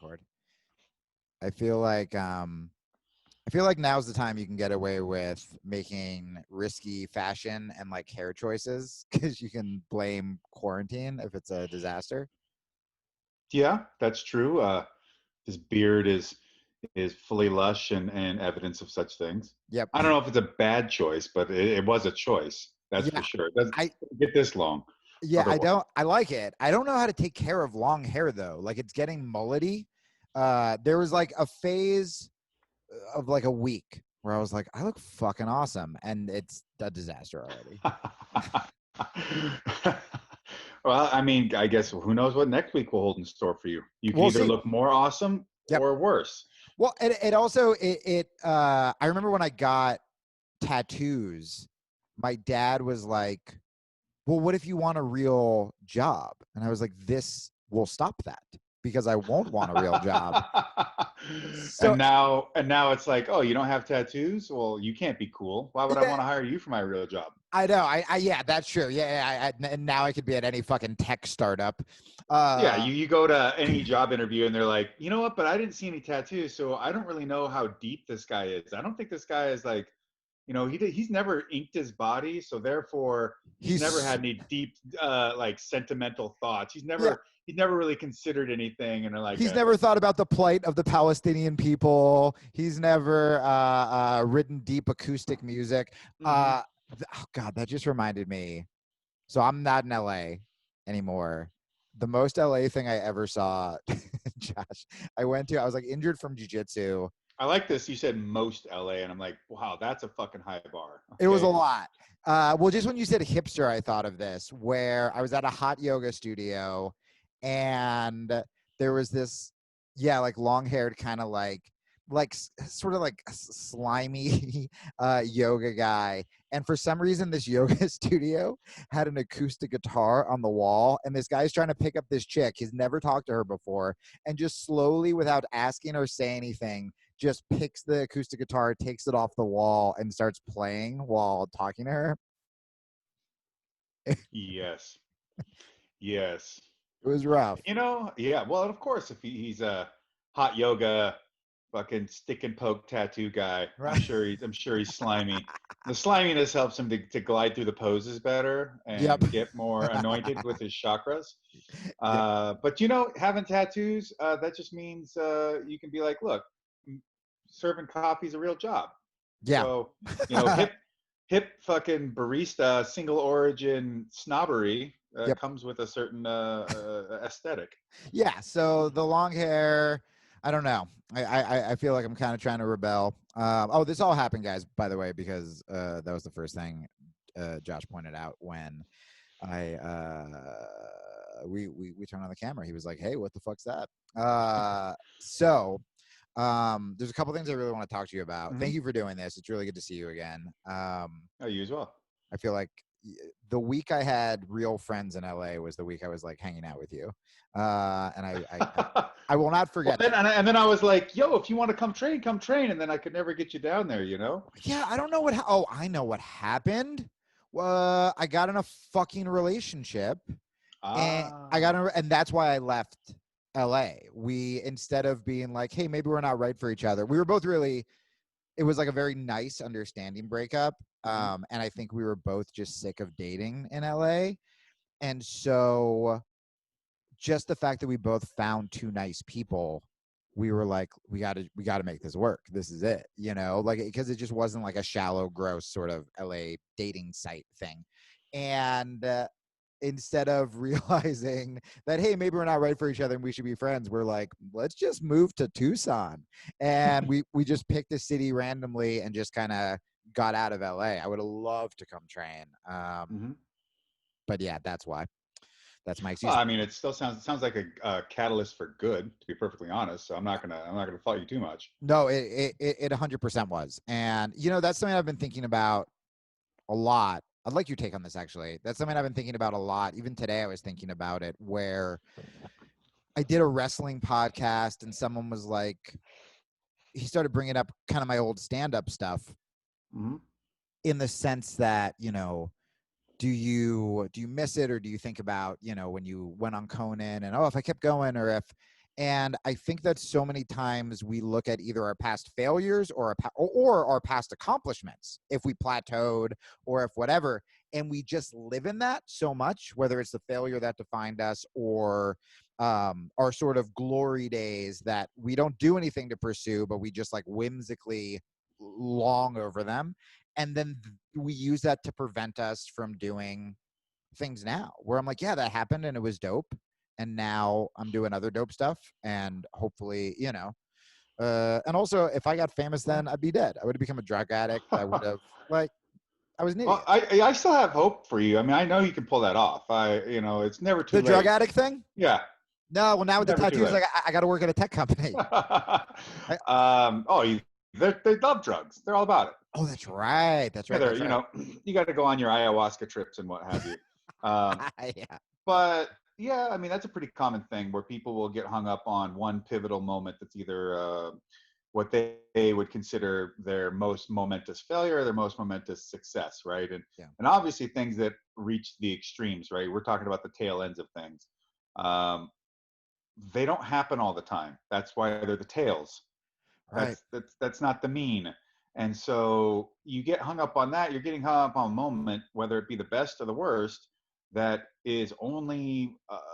record. I feel like now's the time you can get away with making risky fashion and like hair choices because you can blame quarantine if it's a disaster. Yeah, that's true. His beard is fully lush and evidence of such things. Yep. I don't know if it's a bad choice, but it was a choice. That's for Yeah. sure. It doesn't I get this long. yeah, Otherwise, I like it. I don't know how to take care of long hair though. Like it's getting mullety. There was like a phase of like a week where I was like, I look fucking awesome, and it's a disaster already. well, I mean, I guess who knows what next week will hold in store for you. You can We'll either see. look more awesome Yep. or worse. Well, it also I remember when I got tattoos, my dad was like, well, what if you want a real job? And I was like, this will stop that because I won't want a real job. So and now it's like, oh, you don't have tattoos? Well, you can't be cool. Why would I yeah, want to hire you for my real job? I know. Yeah, that's true. Yeah, and now I could be at any fucking tech startup. Yeah, Uh, you go to any job interview and they're like, you know what? But I didn't see any tattoos, so I don't really know how deep this guy is. I don't think this guy is like, he's never inked his body, so therefore he's never he's had any deep, like sentimental thoughts. He's yeah, never really considered anything, and he's never thought about the plight of the Palestinian people. He's never written deep acoustic music. Mhm. Oh God, that just reminded me. So I'm not in LA anymore. The most LA thing I ever saw, Josh, I was like injured from jujitsu. I like this. You said most LA, and I'm like, wow, that's a fucking high bar. It was a Okay. lot. Well, just when you said hipster, I thought of this, where I was at a hot yoga studio and there was this, yeah, like long haired kind of like sort of like slimy yoga guy. And for some reason, this yoga studio had an acoustic guitar on the wall. And this guy's trying to pick up this chick. He's never talked to her before. And just slowly, without asking or saying anything, just picks the acoustic guitar, takes it off the wall, and starts playing while talking to her. It Yes. Yes. was rough. Yeah. Well, of course, if he's a hot yoga, fucking stick and poke tattoo guy, I'm Right. sure he's slimy. The sliminess helps him to glide through the poses better Yep. and get more anointed with his chakras. Yep. But having tattoos, that just means you can be like, look, serving coffee is a real job. Yeah. So, hip fucking barista single origin snobbery Yep. comes with a certain aesthetic. Yeah. So the long hair, I don't know. I feel like I'm kind of trying to rebel. Oh, this all happened, guys, by the way, because that was the first thing Josh pointed out when I we turned on the camera. He was like, "Hey, what the fuck's that?" There's a couple things I really want to talk to you about. Mm-hmm. Thank you for doing this. It's really good to see you again. Oh, you as well. I feel like the week I had real friends in LA was the week I was like hanging out with you, and I will not Well, forget then, that. and then I was like, "Yo, if you want to come train," and then I could never get you down there. Yeah, I don't know what. Oh, I know what happened. I got in a fucking relationship, and Ah. and that's why I left LA. We, instead of being like, hey, maybe we're not right for each other, we were both really, it was like a very nice understanding breakup. Mm-hmm. And I think we were both just sick of dating in LA. And so just the fact that we both found two nice people, we were like, we gotta make this work. This is it, like, because it just wasn't like a shallow, gross sort of LA dating site thing. And instead of realizing that, hey, maybe we're not right for each other and we should be friends, we're like, let's just move to Tucson. And we just picked a city randomly and just kind of got out of LA. I would have loved to come train. Mm-hmm. But yeah, that's why. That's my Well, excuse. I mean, it still sounds like a catalyst for good, to be perfectly honest. So I'm not gonna fault you too much. No, it 100% was. And, that's something I've been thinking about a lot. I'd like your take on this, actually. That's something I've been thinking about a lot. Even today, I was thinking about it, where I did a wrestling podcast and someone was like, he started bringing up kind of my old stand-up stuff Mm-hmm. in the sense that, do you miss it, or do you think about, when you went on Conan and, oh, if I kept going, or And I think that so many times we look at either our past failures or our past accomplishments, if we plateaued or if whatever, and we just live in that so much, whether it's the failure that defined us or our sort of glory days, that we don't do anything to pursue, but we just like whimsically long over them. And then we use that to prevent us from doing things now, where I'm like, yeah, that happened and it was dope. And now I'm doing other dope stuff. And hopefully, and also if I got famous, then I'd be dead. I would have become a drug addict. I would have, like, I was an Well, idiot. I still have hope for you. I mean, I know you can pull that off. It's never too The drug late. addict thing? Yeah, No, well, now with the never too tattoos, late. like I got to work at a tech company. I, They love drugs. They're all about it. oh, that's right. That's Yeah, right. That's right. you got to go on your ayahuasca trips and what have you. Um, Yeah. but yeah, I mean, that's a pretty common thing where people will get hung up on one pivotal moment that's either what they would consider their most momentous failure or their most momentous success, right? Yeah. And obviously things that reach the extremes, right? We're talking about the tail ends of things. Um, they don't happen all the time. That's why they're the tails. Right. That's not the mean. And so you get hung up on that. You're getting hung up on a moment, whether it be the best or the worst, that is only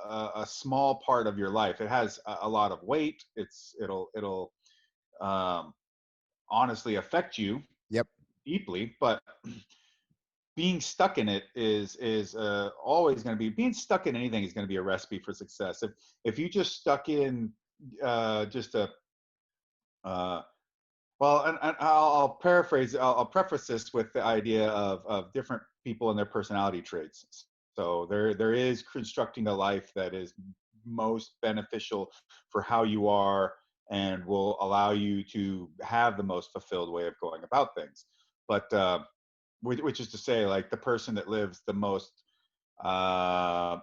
a small part of your life. It has a lot of weight. It'll um, honestly affect you Yep. deeply, but being stuck in it is always going to be, being stuck in anything is going to be a recipe for success. If you just stuck in just a uh, well, and I'll paraphrase. I'll preface this with the idea of different people and their personality traits. So there is constructing a life that is most beneficial for how you are and will allow you to have the most fulfilled way of going about things. But which is to say, like the person that lives the most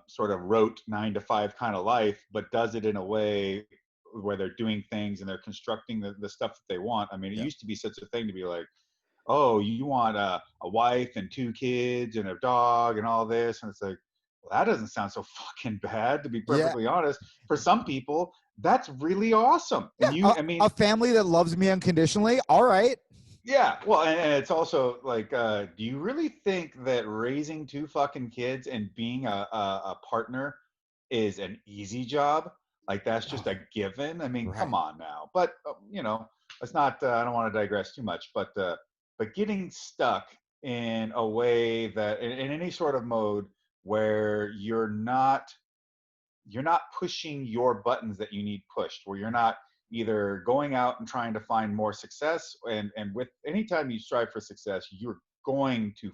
sort of rote 9 to 5 kind of life, but does it in a way where they're doing things and they're constructing the stuff that they want. I mean, it Yeah. used to be such a thing to be like, oh, you want a wife and 2 kids and a dog and all this. And it's like, well, that doesn't sound so fucking bad, to be Yeah. perfectly honest. For some people, that's really awesome. And Yeah. I A mean, family that loves me unconditionally. All right. yeah, well, and it's also like, do you really think that raising 2 fucking kids and being a partner is an easy job? Like that's just Oh, a given. I mean, come right. on now. But it's not. I don't want to digress too much, but getting stuck in a way that in any sort of mode where you're not pushing your buttons that you need pushed, where you're not either going out and trying to find more success, and with anytime you strive for success, you're going to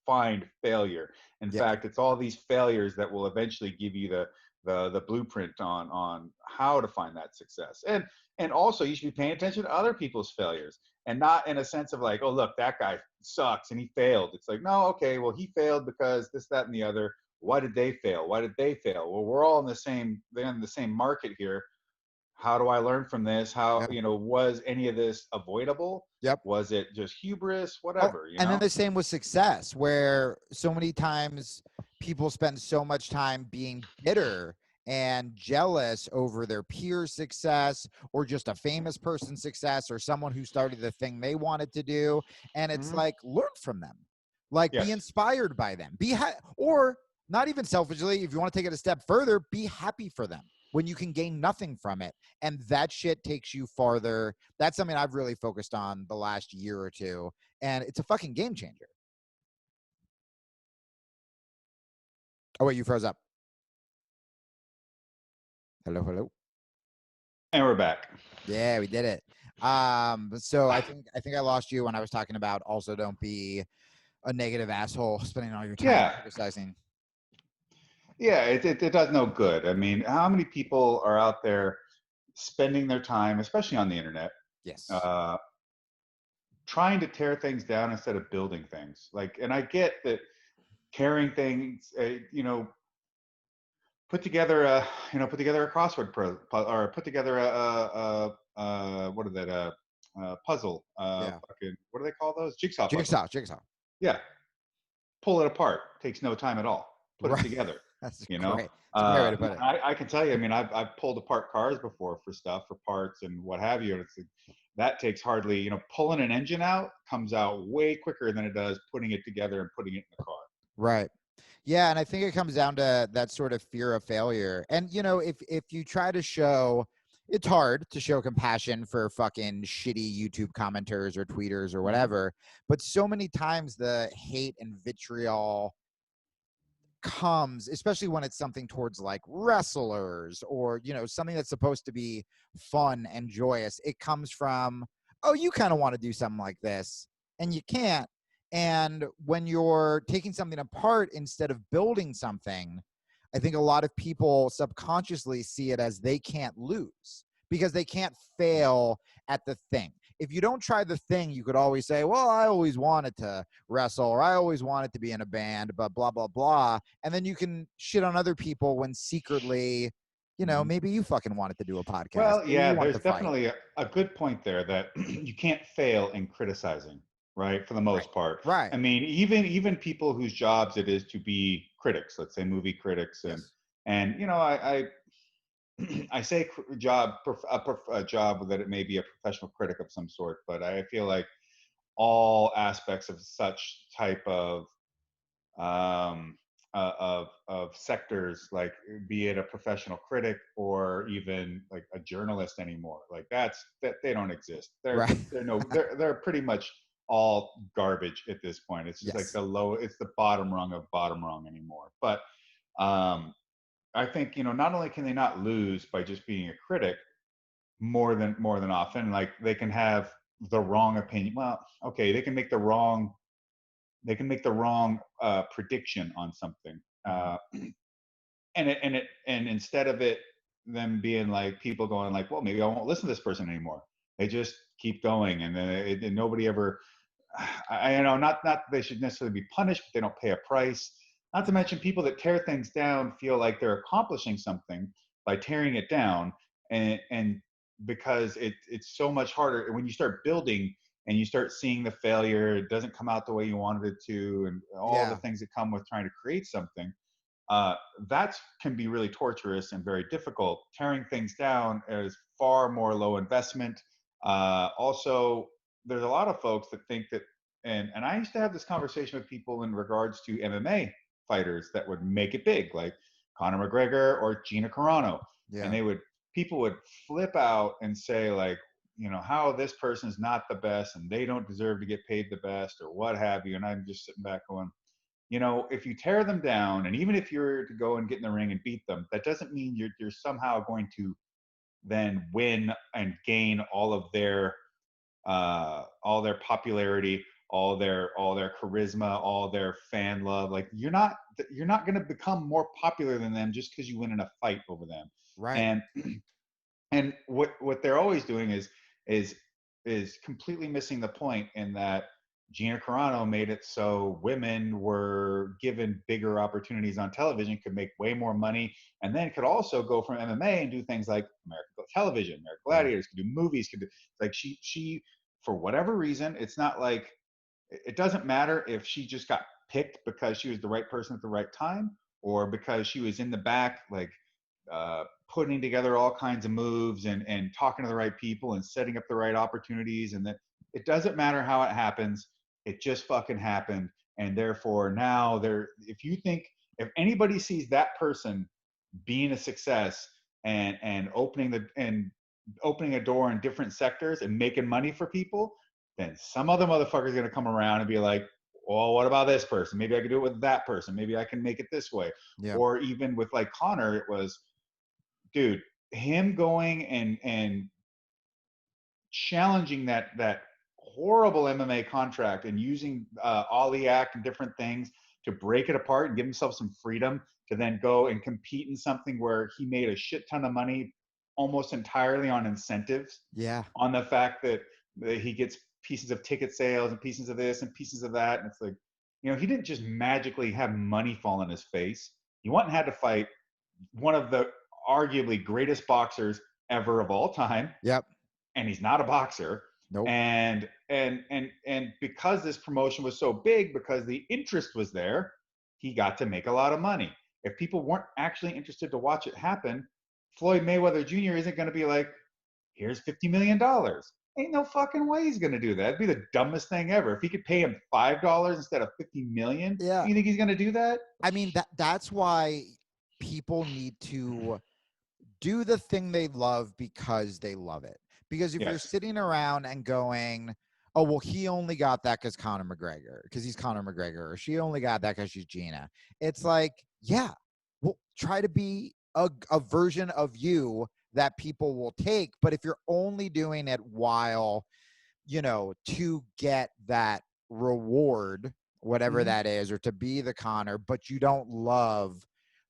find failure. In Yeah. fact, it's all these failures that will eventually give you the blueprint on how to find that success. And also you should be paying attention to other people's failures, and not in a sense of like, oh look, that guy sucks and he failed. It's like, no, okay, well he failed because this, that, and the other. Why did they fail? Why did they fail? Well, we're all in the same, they're in the same market here. How do I learn from this? How, Yeah. was any of this avoidable? Yep. Was it just hubris? Oh, Whatever, and then the same with success, where so many times people spend so much time being bitter and jealous over their peers' success or just a famous person's success or someone who started the thing they wanted to do. And it's Mm-hmm. like, learn from them, like be Yes. inspired by them, or not even selfishly, if you want to take it a step further, be happy for them when you can gain nothing from it. And that shit takes you farther. That's something I've really focused on the last year or two, and it's a fucking game changer. Oh wait, you froze up. Hello, hello. And we're back. Yeah, we did it. So I think I lost you when I was talking about also don't be a negative asshole spending all your time Yeah. criticizing. Yeah, it does no good. I mean, how many people are out there spending their time, especially on the internet, Yes. uh, trying to tear things down instead of building things? Like, and I get that tearing things, put together a crossword or put together what is that, puzzle, Yeah. fucking, what do they call those? Jigsaw puzzle. Jigsaw. Yeah, pull it apart. Takes no time at all. Put it Right. together. That's you know. great. It's a great way to put it. I can tell you, I mean, I've pulled apart cars before for stuff, for parts and what have you. And it's like, that takes hardly, you know, pulling an engine out comes out way quicker than it does putting it together and putting it in the car. Right. Yeah, and I think it comes down to that sort of fear of failure. And you know, if you try to show, it's hard to show compassion for fucking shitty YouTube commenters or tweeters or whatever, but so many times the hate and vitriol comes, especially when it's something towards like wrestlers or, you know, something that's supposed to be fun and joyous. It comes from, oh, you kind of want to do something like this and you can't. And when you're taking something apart instead of building something, I think a lot of people subconsciously see it as they can't lose because they can't fail at the thing. If you don't try the thing, you could always say, well, I always wanted to wrestle or I always wanted to be in a band, but blah, blah, blah. And then you can shit on other people when secretly, you know, maybe you fucking wanted to do a podcast. Well, Maybe yeah, you wanted there's to fight. definitely a good point there that you can't fail in criticizing, right? For the most part. Right. I mean, even people whose jobs it is to be critics, let's say movie critics, Yes. and you know, I say a job that it may be a professional critic of some sort, but I feel like all aspects of such type um, of sectors, like be it a professional critic or even like a journalist anymore. Like that they don't exist. Right. They're pretty much all garbage at this point. It's just like Yes. it's the bottom rung of bottom rung anymore. But I think, you know, not only can they not lose by just being a critic more than often, like they can have the wrong opinion. Well, okay, they can make the wrong prediction on something, and instead of them being like people going like, well, maybe I won't listen to this person anymore. They just keep going, and then and nobody ever. I know not that they should necessarily be punished, but they don't pay a price. Not to mention people that tear things down feel like they're accomplishing something by tearing it down, and because it's so much harder when you start building and you start seeing the failure, it doesn't come out the way you wanted it to, and all the things that come with trying to create something. That can be really torturous and very difficult. Tearing things down is far more low investment. Also, there's a lot of folks that think that, and I used to have this conversation with people in regards to MMA fighters that would make it big, like Conor McGregor or Gina Carano, and people would flip out and say like, you know, how this person's not the best and they don't deserve to get paid the best or what have you. And I'm just sitting back going, you know, if you tear them down, and even if you're to go and get in the ring and beat them, that doesn't mean you're somehow going to then win and gain all their popularity, all their charisma, all their fan love. Like you're not going to become more popular than them just because you win in a fight over them. Right. And and what they're always doing is completely missing the point in that Gina Carano made it so women were given bigger opportunities on television, could make way more money, and then could also go from MMA and do things like American Television, American Gladiators, could do movies, could do like she for whatever reason, it's not like it doesn't matter if she just got picked because she was the right person at the right time or because she was in the back like putting together all kinds of moves and talking to the right people and setting up the right opportunities, and that it doesn't matter how it happens, it just fucking happened. And therefore now if anybody sees that person being a success and opening a door in different sectors and making money for people, then some other motherfucker's going to come around and be like, well, what about this person? Maybe I could do it with that person. Maybe I can make it this way. Yeah. Or even with like Connor, it was, dude, him going and challenging that horrible MMA contract and using Ollie Act and different things to break it apart and give himself some freedom to then go and compete in something where he made a shit ton of money almost entirely on incentives, Yeah. on the fact that he gets pieces of ticket sales and pieces of this and pieces of that. And it's like, you know, he didn't just magically have money fall in his face. He went and had to fight one of the arguably greatest boxers ever of all time. Yep. And he's not a boxer. Nope. And because this promotion was so big, because the interest was there, he got to make a lot of money. if people weren't actually interested to watch it happen, Floyd Mayweather Jr. isn't going to be like, here's $50 million. Ain't no fucking way he's going to do that. It'd be the dumbest thing ever. If he could pay him $5 instead of 50 million, Yeah. you think he's going to do that? I mean, that's why people need to do the thing they love because they love it. Because if you're Yes. sitting around and going, oh, well, he only got that because Conor McGregor, because he's Conor McGregor, or she only got that because she's Gina. It's like, yeah, well, try to be a version of you that people will take. But if you're only doing it while, you know, to get that reward, whatever Mm-hmm. that is, or to be the Conor, but you don't love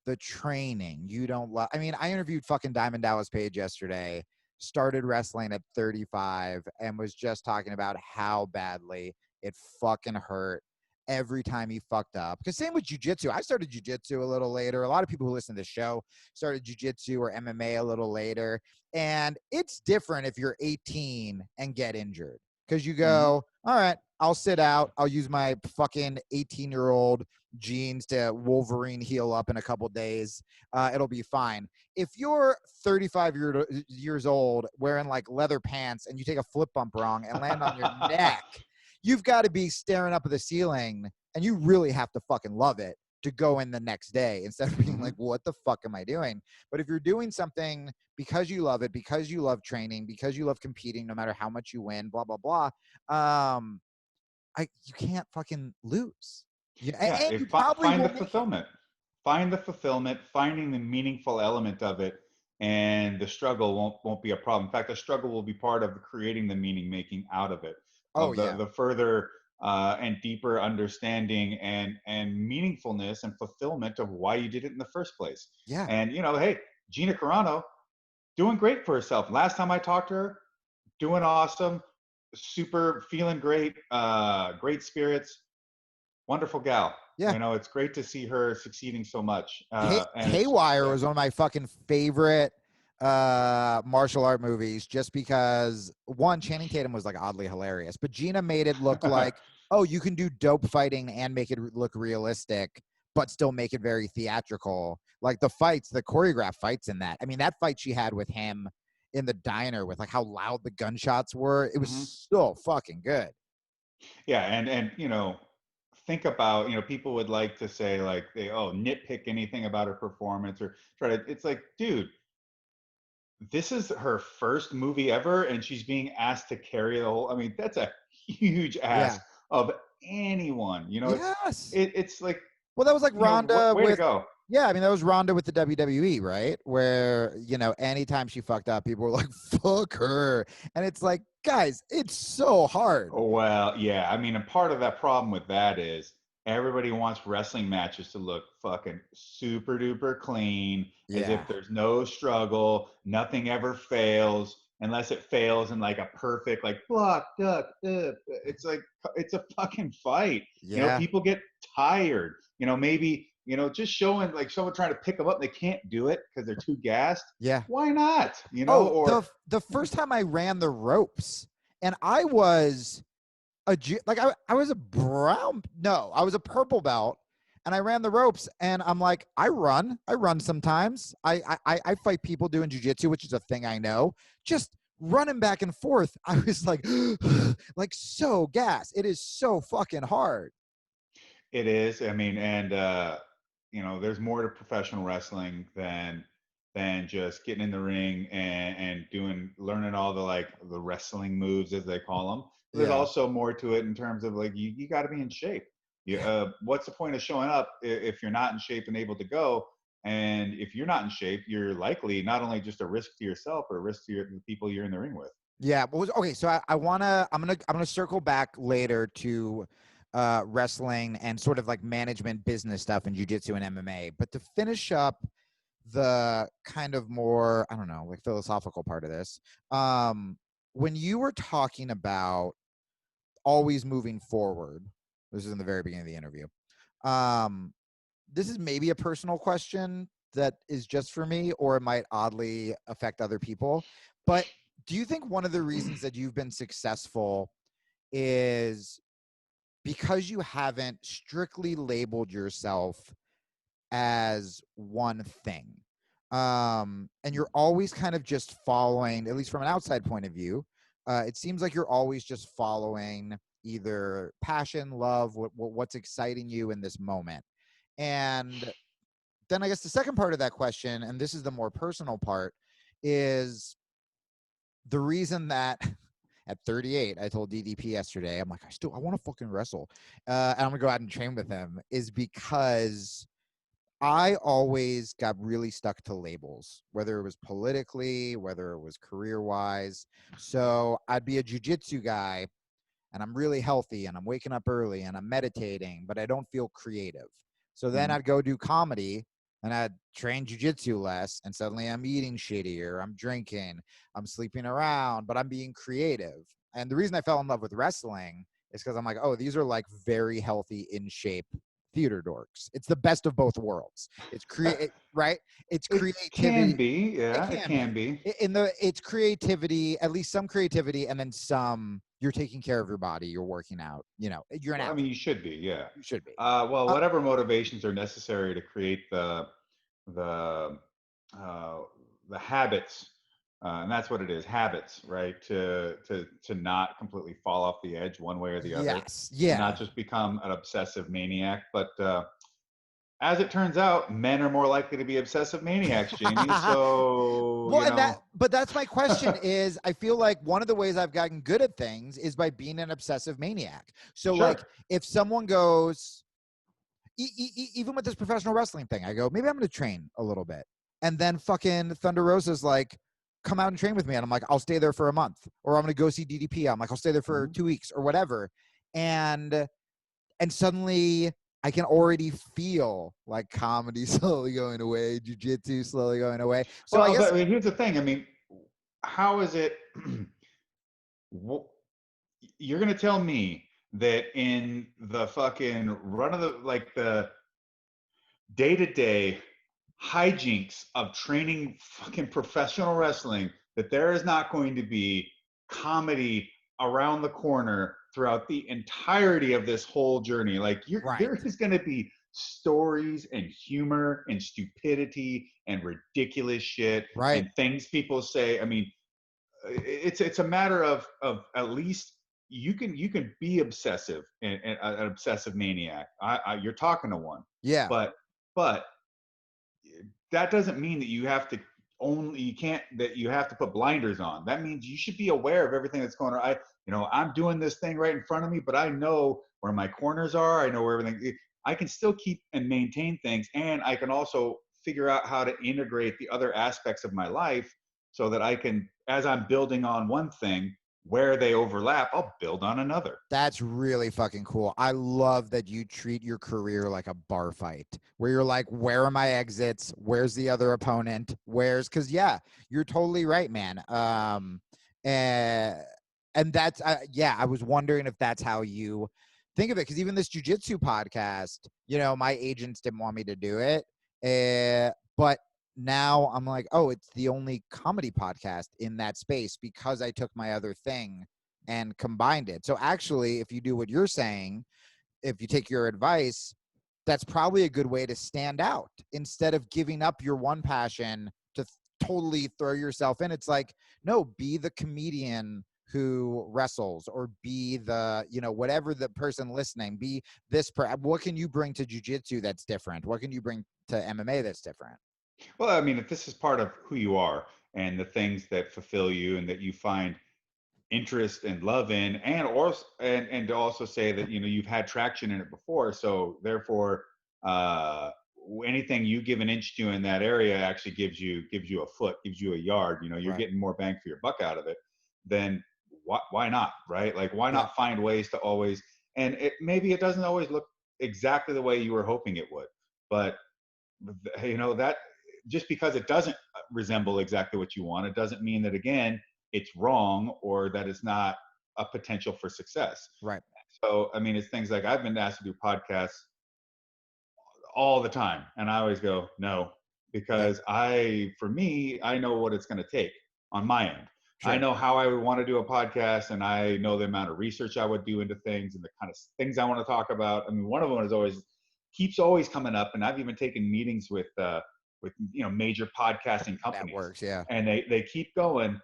the training, you don't love, I mean, I interviewed fucking Diamond Dallas Page yesterday, started wrestling at 35 and was just talking about how badly it fucking hurt every time he fucked up. Because same with jiu-jitsu. I started jiu-jitsu a little later. A lot of people who listen to this show started jiu-jitsu or MMA a little later. And it's different if you're 18 and get injured. Because you go, all right, I'll sit out. I'll use my fucking 18-year-old genes to Wolverine heal up in a couple days. It'll be fine. If you're 35 years old wearing like leather pants and you take a flip bump wrong and land on your neck, you've got to be staring up at the ceiling, and you really have to fucking love it to go in the next day instead of being like, what the fuck am I doing? But if you're doing something because you love it, because you love training, because you love competing, no matter how much you win, blah, blah, blah, you can't fucking lose. Yeah, And you probably find will the make it. fulfillment. Find the fulfillment, finding the meaningful element of it, and the struggle won't be a problem. In fact, the struggle will be part of creating the meaning making out of it, Oh, of yeah. the further and deeper understanding and meaningfulness and fulfillment of why you did it in the first place. Yeah. And hey, Gina Carano doing great for herself. Last time I talked to her, doing awesome, super feeling great, great spirits, wonderful gal. Yeah. It's great to see her succeeding so much. And it's Haywire was one of my fucking favorite martial art movies, just because one, Channing Tatum was like oddly hilarious, but Gina made it look like, oh, you can do dope fighting and make it look realistic, but still make it very theatrical. Like the fights, the choreographed fights in that. I mean, that fight she had with him in the diner with like how loud the gunshots were, it Mhm. was so fucking good. Yeah, and think about, people would like to say like they nitpick anything about her performance or try to. It's like, dude, this is her first movie ever, and she's being asked to carry the whole. I mean, that's a huge Yeah. ask of anyone. Yes. It's like, Well, that was like Ronda way to with, go. yeah, I mean, that was Ronda with the WWE, right? Where, anytime she fucked up, people were like, fuck her. And it's like, guys, it's so hard. Oh, well, yeah. I mean, and part of that problem with that is everybody wants wrestling matches to look fucking super duper clean, as Yeah. if there's no struggle, nothing ever fails, unless it fails in like a perfect, like block, duck, it's like, it's a fucking fight. Yeah. People get tired. Maybe, just showing like someone trying to pick them up, they can't do it because they're too gassed. Yeah. Why not? Oh, Or the first time I ran the ropes, and I was I was a brown, no, I was a purple belt, and I ran the ropes, and I'm like, I run sometimes. I fight people doing jujitsu, which is a thing I know. Just running back and forth, I was like, like so gas. It is so fucking hard. it is. I mean, and there's more to professional wrestling than just getting in the ring and doing learning all the like the wrestling moves as they call them. There's Yeah. also more to it in terms of like you got to be in shape. What's the point of showing up if you're not in shape and able to go? And if you're not in shape, you're likely not only just a risk to yourself, but a risk to the people you're in the ring with. Yeah. Okay. So I'm gonna circle back later to wrestling and sort of like management business stuff in jiu-jitsu and MMA. But to finish up the kind of more, I don't know, like philosophical part of this, when you were talking about always moving forward, this is in the very beginning of the interview. This is maybe a personal question that is just for me, or it might oddly affect other people. But do you think one of the reasons that you've been successful is because you haven't strictly labeled yourself as one thing. And you're always kind of just following, at least from an outside point of view, it seems like you're always just following either passion, love, what's exciting you in this moment. And then I guess the second part of that question, and this is the more personal part, is the reason that at 38, I told DDP yesterday, I'm like, I want to fucking wrestle. And I'm gonna go out and train with him, is because I always got really stuck to labels, whether it was politically, whether it was career-wise. So I'd be a jujitsu guy, and I'm really healthy, and I'm waking up early, and I'm meditating, but I don't feel creative. So then I'd go do comedy, and I'd train jujitsu less, and suddenly I'm eating shittier, I'm drinking, I'm sleeping around, but I'm being creative. And the reason I fell in love with wrestling is because I'm like, oh, these are like very healthy, in shape theater dorks. It's the best of both worlds. It's right? It's creativity. It can be, yeah, It can be. It's creativity, at least some creativity, and then some you're taking care of your body, you're working out, you're an athlete. I mean, you should be, yeah. You should be. Well, whatever motivations are necessary to create the uh, the habits, and that's what it is, habits, right? To not completely fall off the edge one way or the other. Yes. Yeah. And not just become an obsessive maniac, but as it turns out, men are more likely to be obsessive maniacs, Jamie. So, well, but that's my question is I feel like one of the ways I've gotten good at things is by being an obsessive maniac. So sure. like if someone goes, even with this professional wrestling thing, I go, maybe I'm going to train a little bit. And then fucking Thunder Rosa's like, come out and train with me. And I'm like, I'll stay there for a month, or I'm going to go see DDP. I'm like, I'll stay there for 2 weeks or whatever. And suddenly I can already feel like comedy slowly going away, jiu-jitsu slowly going away. So well, I guess here's the thing. I mean, how is it? You're going to tell me that in the fucking run of the day-to-day hijinks of training fucking professional wrestling, that there is not going to be comedy around the corner throughout the entirety of this whole journey. Like there is going to be stories and humor and stupidity and ridiculous shit and things people say. I mean, it's a matter of at least you can be obsessive and an obsessive maniac. You're talking to one. Yeah. But that doesn't mean that you have to put blinders on. That means you should be aware of everything that's going on. I'm doing this thing right in front of me, but I know where my corners are. I know where everything. I can still keep and maintain things, and I can also figure out how to integrate the other aspects of my life so that I can, as I'm building on one thing, where they overlap, I'll build on another. That's really fucking cool. I love that you treat your career like a bar fight where you're like, where are my exits? Where's the other opponent? Cause yeah, you're totally right, man. And that's, I was wondering if that's how you think of it. Cause even this jujitsu podcast, my agents didn't want me to do it. But now I'm like, oh, it's the only comedy podcast in that space because I took my other thing and combined it. So actually, if you do what you're saying, if you take your advice, that's probably a good way to stand out instead of giving up your one passion to totally throw yourself in. It's like, no, be the comedian who wrestles, or be the, whatever the person listening, be this. What can you bring to jiu-jitsu that's different? What can you bring to MMA that's different? Well, I mean, if this is part of who you are and the things that fulfill you and that you find interest and love in, and to also say that you've had traction in it before, so therefore anything you give an inch to in that area actually gives you a foot, gives you a yard. You're getting more bang for your buck out of it. Then why not, right? Like, why not find ways to always, and maybe it doesn't always look exactly the way you were hoping it would, but that just because it doesn't resemble exactly what you want, it doesn't mean that, again, it's wrong or that it's not a potential for success. Right. So, I mean, it's things like I've been asked to do podcasts all the time, and I always go, no, because for me, I know what it's going to take on my end. Sure. I know how I would want to do a podcast, and I know the amount of research I would do into things and the kind of things I want to talk about. I mean, one of them is always keeps always coming up. And I've even taken meetings with major podcasting companies. Networks, yeah. And they keep going,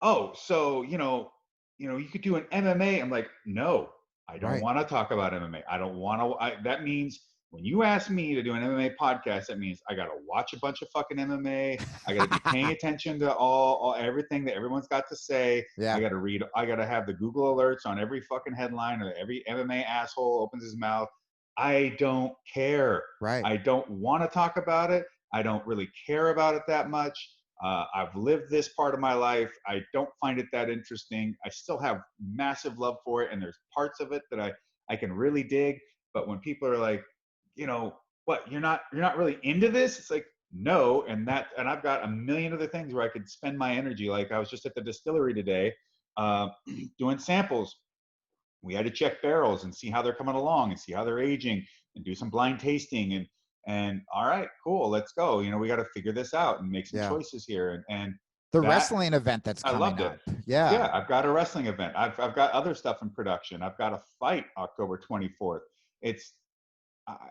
oh, so you could do an MMA. I'm like, no, I don't want to talk about MMA. I don't want to. That means when you ask me to do an MMA podcast, that means I got to watch a bunch of fucking MMA. I got to be paying attention to all everything that everyone's got to say. Yeah. I got to read. I got to have the Google alerts on every fucking headline, or every MMA asshole opens his mouth. I don't care. Right. I don't want to talk about it. I don't really care about it that much. I've lived this part of my life. I don't find it that interesting. I still have massive love for it, and there's parts of it that I can really dig. But when people are like, what, you're not really into this? It's like, no. And I've got a million other things where I could spend my energy. Like I was just at the distillery today, doing samples. We had to check barrels and see how they're coming along and see how they're aging and do some blind tasting and all right, cool, let's go. We got to figure this out and make some choices here. And the wrestling event that's coming up. Yeah, I've got a wrestling event. I've got other stuff in production. I've got a fight October 24th.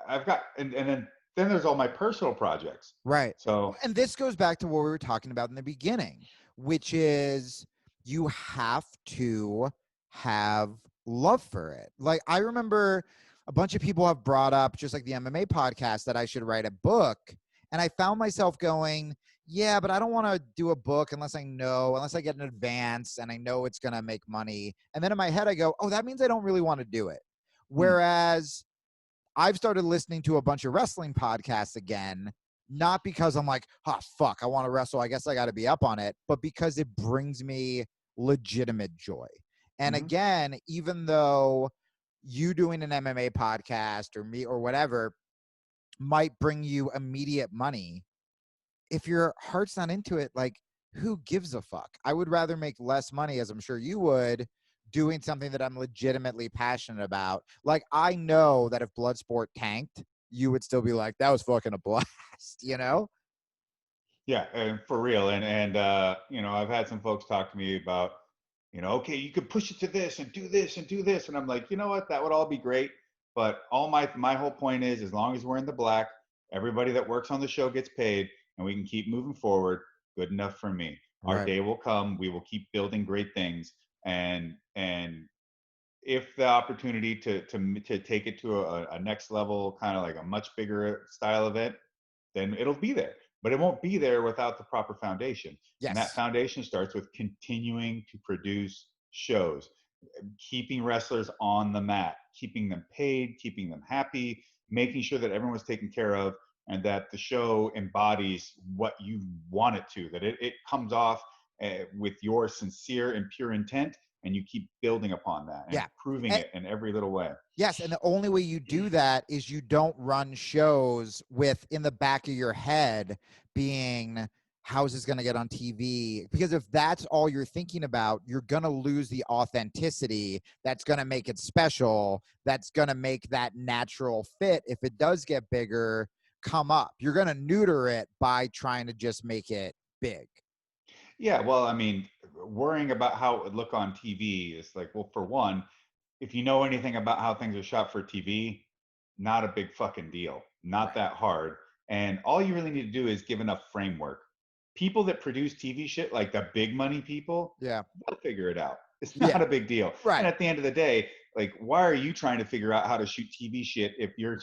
I've got and then there's all my personal projects. Right. So, and this goes back to what we were talking about in the beginning, which is you have to have love for it. Like I remember a bunch of people have brought up, just like the MMA podcast, that I should write a book. And I found myself going, yeah, but I don't want to do a book unless I get an advance and I know it's going to make money. And then in my head, I go, oh, that means I don't really want to do it. Whereas I've started listening to a bunch of wrestling podcasts again, not because I'm like, oh, fuck, I want to wrestle, I guess I got to be up on it, but because it brings me legitimate joy. And again, even though you doing an MMA podcast or me or whatever might bring you immediate money, if your heart's not into it, like, who gives a fuck? I would rather make less money, as I'm sure you would, doing something that I'm legitimately passionate about. Like, I know that if Bloodsport tanked, you would still be like, that was fucking a blast, Yeah, and for real. And I've had some folks talk to me about, okay, you could push it to this and do this and do this. And I'm like, you know what? That would all be great. But all my whole point is, as long as we're in the black, everybody that works on the show gets paid, and we can keep moving forward, good enough for me. Our day will come. We will keep building great things. And if the opportunity to take it to a next level, kind of like a much bigger style event, then it'll be there. But it won't be there without the proper foundation. Yes. And that foundation starts with continuing to produce shows, keeping wrestlers on the mat, keeping them paid, keeping them happy, making sure that everyone's taken care of, and that the show embodies what you want it to, that it comes off with your sincere and pure intent, and you keep building upon that and improving it in every little way. Yes, and the only way you do that is you don't run shows with in the back of your head being, how's this going to get on TV? Because if that's all you're thinking about, you're going to lose the authenticity that's going to make it special, that's going to make that natural fit, if it does get bigger, come up. You're going to neuter it by trying to just make it big. Yeah, well, I mean, worrying about how it would look on TV is like, well, for one, if you know anything about how things are shot for TV, not a big fucking deal, not that hard. And all you really need to do is give enough framework. People that produce TV shit, like the big money people, they'll figure it out. It's not a big deal. Right. And at the end of the day, like, why are you trying to figure out how to shoot TV shit if you're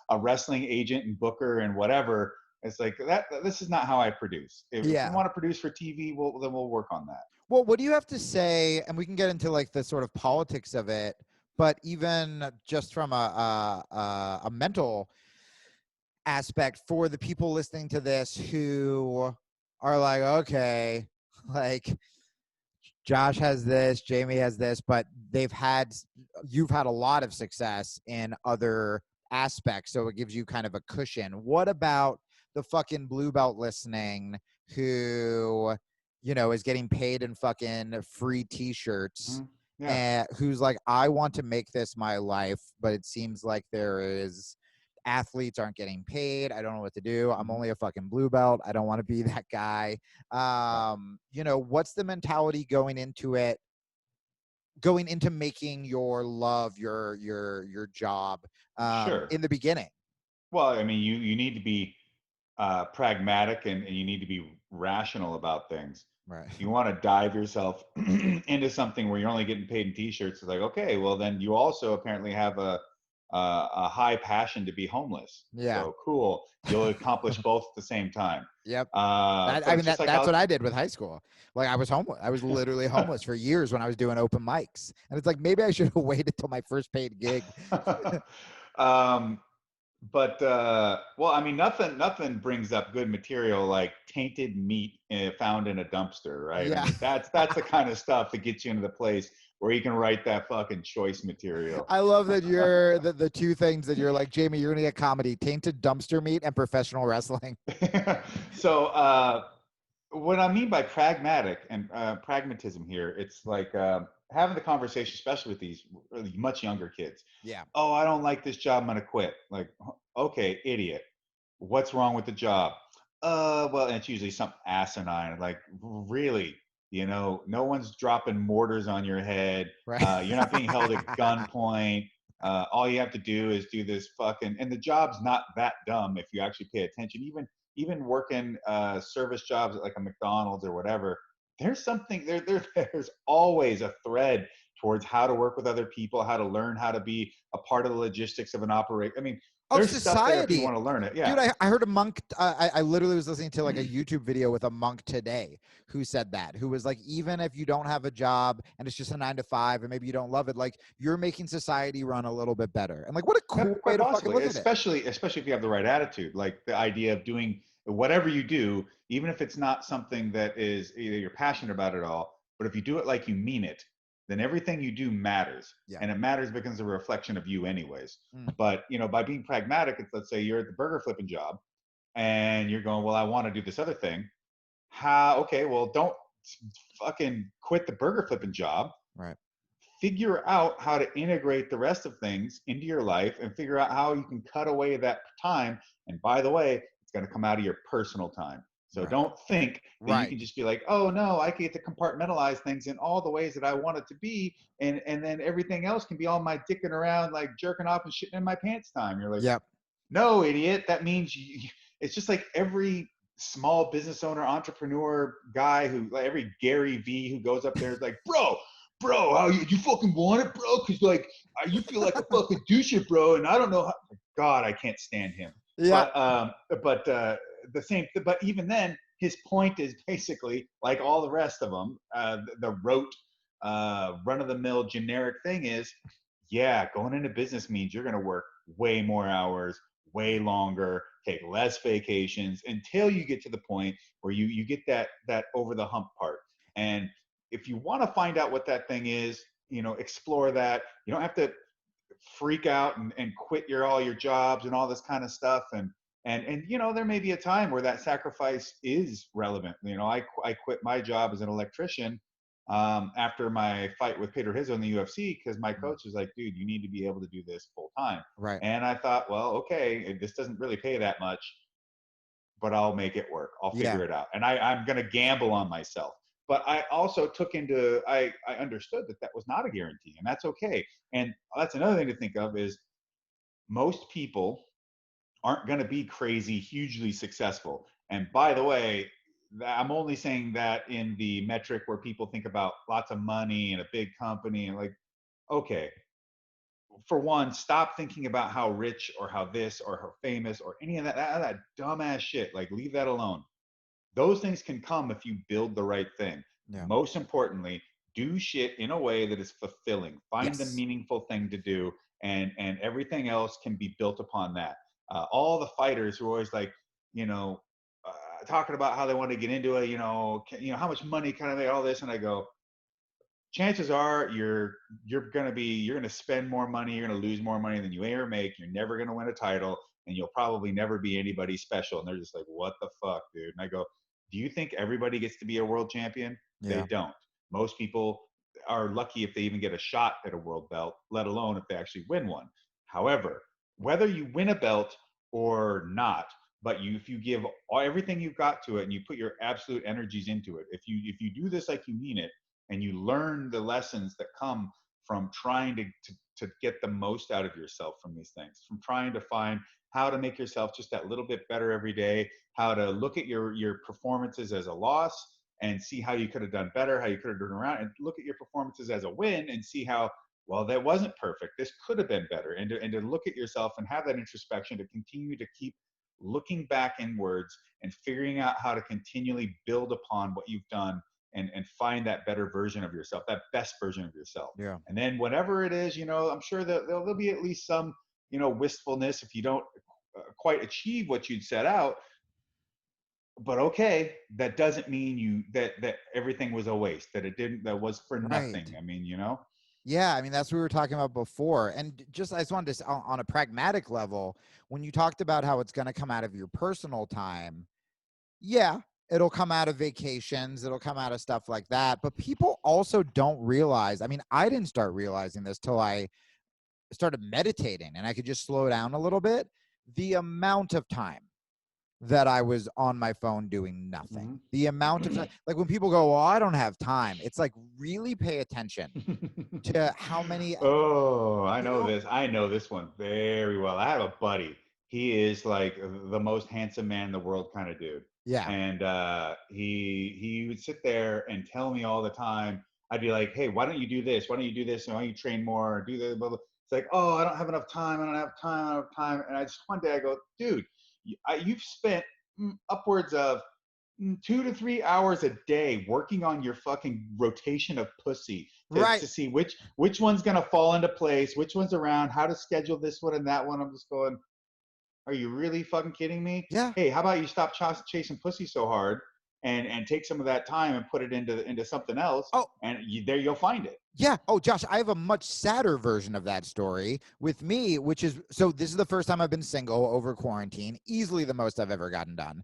a wrestling agent and booker and whatever? It's like that. This is not how I produce. If you want to produce for TV, then we'll work on that. Well, what do you have to say? And we can get into like the sort of politics of it, but even just from a mental aspect for the people listening to this who are like, okay, like Josh has this, Jamie has this, but you've had a lot of success in other aspects, so it gives you kind of a cushion. What about the fucking blue belt listening who, is getting paid in fucking free t-shirts, and who's like, I want to make this my life, but it seems like athletes aren't getting paid. I don't know what to do. I'm only a fucking blue belt. I don't want to be that guy. What's the mentality going into it? going into making your love your job Sure. in the beginning. Well, I mean, you need to be pragmatic, and you need to be rational about things. Right. If you want to dive yourself into something where you're only getting paid in t-shirts, it's like, okay, well then you also apparently have a high passion to be homeless. Yeah. So cool, you'll accomplish both at the same time. Yep. But it's just like That's what how I did with high school. Like I was homeless. I was literally homeless for years when I was doing open mics. And it's like maybe I should have waited till my first paid gig. um, but well, I mean, nothing brings up good material like tainted meat found in a dumpster, right? I Yeah. mean, that's the kind of stuff that gets you into the place where you can write that fucking choice material. I love that you're the two things that you're like, Jamie, you're gonna get comedy, tainted dumpster meat and professional wrestling. So what I mean by pragmatic and pragmatism here, it's like having the conversation, especially with these really much younger kids. Yeah. Oh, I don't like this job. I'm gonna quit. Like, okay, idiot. What's wrong with the job? Well, and it's usually something asinine. Like, really, no one's dropping mortars on your head. Right. You're not being held at gunpoint. All you have to do is do this fucking, and the job's not that dumb if you actually pay attention. Even working service jobs at like a McDonald's or whatever, there's something there's always a thread towards how to work with other people, how to learn how to be a part of the logistics of an operation. I mean, Of there's stuff there if you society. want to learn it. Dude, Yeah. I heard a monk. I literally was listening to like a YouTube video with a monk today who said that, who was like, even if you don't have a job and it's just a 9 to 5 and maybe you don't love it, like you're making society run a little bit better. And like, what a cool way Quite to fucking possibly, look at it. especially if you have the right attitude, like the idea of doing whatever you do, even if it's not something that is either you're passionate about at all, but if you do it like you mean it, then everything you do matters, Yeah. and it matters because it's a reflection of you anyways. Mm. But by being pragmatic, it's, let's say you're at the burger flipping job and you're going, well, I want to do this other thing. How? Okay, well, don't fucking quit the burger flipping job. Right. Figure out how to integrate the rest of things into your life and figure out how you can cut away that time. And by the way, it's going to come out of your personal time. So Right. don't think that you Right. can just be like, oh no, I get to compartmentalize things in all the ways that I want it to be. And then everything else can be all my dicking around, like jerking off and shitting in my pants time. You're like, Yep. no, idiot. That means it's just like every small business owner, entrepreneur guy who, like every Gary V who goes up there is like, bro, how you fucking want it, bro? Because like you feel like a fucking douche, bro, and I don't know how. God, I can't stand him. Yeah. But the same. But even then, his point is basically like all the rest of them. The rote, run-of-the-mill generic thing is, yeah, going into business means you're going to work way more hours, way longer, take less vacations until you get to the point where you get that over the hump part. And if you want to find out what that thing is, explore that. You don't have to freak out and quit all your jobs and all this kind of stuff. And there may be a time where that sacrifice is relevant. I quit my job as an electrician after my fight with Peter Rizzo in the UFC, because my coach was like, dude, you need to be able to do this full time. Right. And I thought, well, okay, this doesn't really pay that much, but I'll make it work. I'll figure it out. And I'm going to gamble on myself. But I also I understood that was not a guarantee, and that's okay. And that's another thing to think of is most people aren't going to be crazy, hugely successful. And by the way, I'm only saying that in the metric where people think about lots of money and a big company and like, okay, for one, stop thinking about how rich or how this or how famous or any of that dumbass shit. Like, leave that alone. Those things can come if you build the right thing. Yeah. Most importantly, do shit in a way that is fulfilling. Find the meaningful thing to do, and everything else can be built upon that. All the fighters who are always like, talking about how they want to get into it, how much money can I make, all this, and I go, chances are you're going to spend more money, you're going to lose more money than you ever make, you're never going to win a title, and you'll probably never be anybody special. And they're just like, what the fuck, dude? And I go, do you think everybody gets to be a world champion? Yeah. They don't. Most people are lucky if they even get a shot at a world belt, let alone if they actually win one. However, whether you win a belt or not, but if you give everything you've got to it and you put your absolute energies into it, if you do this like you mean it, and you learn the lessons that come from trying to get the most out of yourself from these things, from trying to find how to make yourself just that little bit better every day, how to look at your performances as a loss and see how you could have done better, how you could have done around, and look at your performances as a win and see how, well, that wasn't perfect. This could have been better. And to look at yourself and have that introspection to continue to keep looking back inwards and figuring out how to continually build upon what you've done and find that better version of yourself, that best version of yourself. Yeah. And then whatever it is, I'm sure that there'll be at least some, wistfulness if you don't quite achieve what you'd set out. But okay, that doesn't mean that everything was a waste, that was for nothing. Right. I mean, Yeah, I mean, that's what we were talking about before. And just, I just wanted to, on a pragmatic level, when you talked about how it's going to come out of your personal time, yeah, it'll come out of vacations, it'll come out of stuff like that. But people also don't realize, I mean, I didn't start realizing this till I started meditating and I could just slow down a little bit. The amount of time that I was on my phone doing nothing. Mm-hmm. The amount of time, like when people go, well, I don't have time. It's like, really pay attention to how many, Oh, I you know know, this. I know this one very well. I have a buddy. He is like the most handsome man in the world kind of dude. yeah, And he would sit there and tell me all the time. I'd be like, hey, why don't you do this? Why don't you do this? And why don't you train more? Do this, blah, blah. It's like, oh, I don't have enough time. I don't have time. I don't have time. And I just one day I go, dude, you've spent upwards of 2 to 3 hours a day working on your fucking rotation of pussy right. to see which one's gonna fall into place, which one's around, how to schedule this one and that one. I'm just going, are you really fucking kidding me? Yeah. Hey, how about you stop chasing pussy so hard and take some of that time and put it into something else, Oh, and there you'll find it. yeah. Oh, Josh, I have a much sadder version of that story with me, which is, so this is the first time I've been single over quarantine, easily the most I've ever gotten done.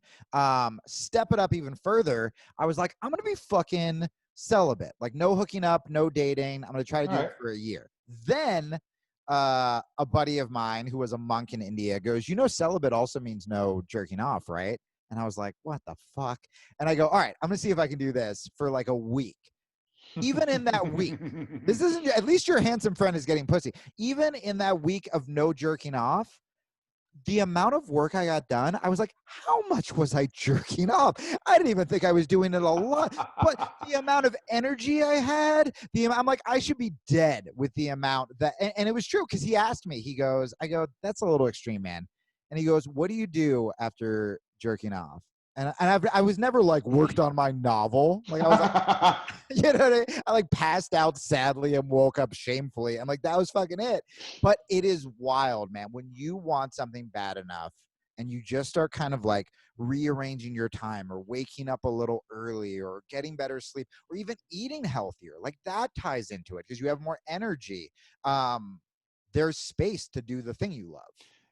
Step it up even further. I was like, I'm going to be fucking celibate, like no hooking up, no dating. I'm going to try to All do right. it for a year. Then a buddy of mine who was a monk in India goes, celibate also means no jerking off, right? And I was like, what the fuck? And I go, all right, I'm going to see if I can do this for like a week. Even in that week, this isn't, at least your handsome friend is getting pussy. Even in that week of no jerking off, the amount of work I got done, I was like, how much was I jerking off? I didn't even think I was doing it a lot, but the amount of energy I had, I'm like, I should be dead with the amount that, and it was true because he asked me, I go, that's a little extreme, man. And he goes, what do you do after jerking off? And I was never like worked on my novel. Like I was like, you know what I mean? I like passed out sadly and woke up shamefully. I'm like, that was fucking it. But it is wild, man. When you want something bad enough and you just start kind of like rearranging your time or waking up a little early or getting better sleep or even eating healthier, like that ties into it because you have more energy. There's space to do the thing you love.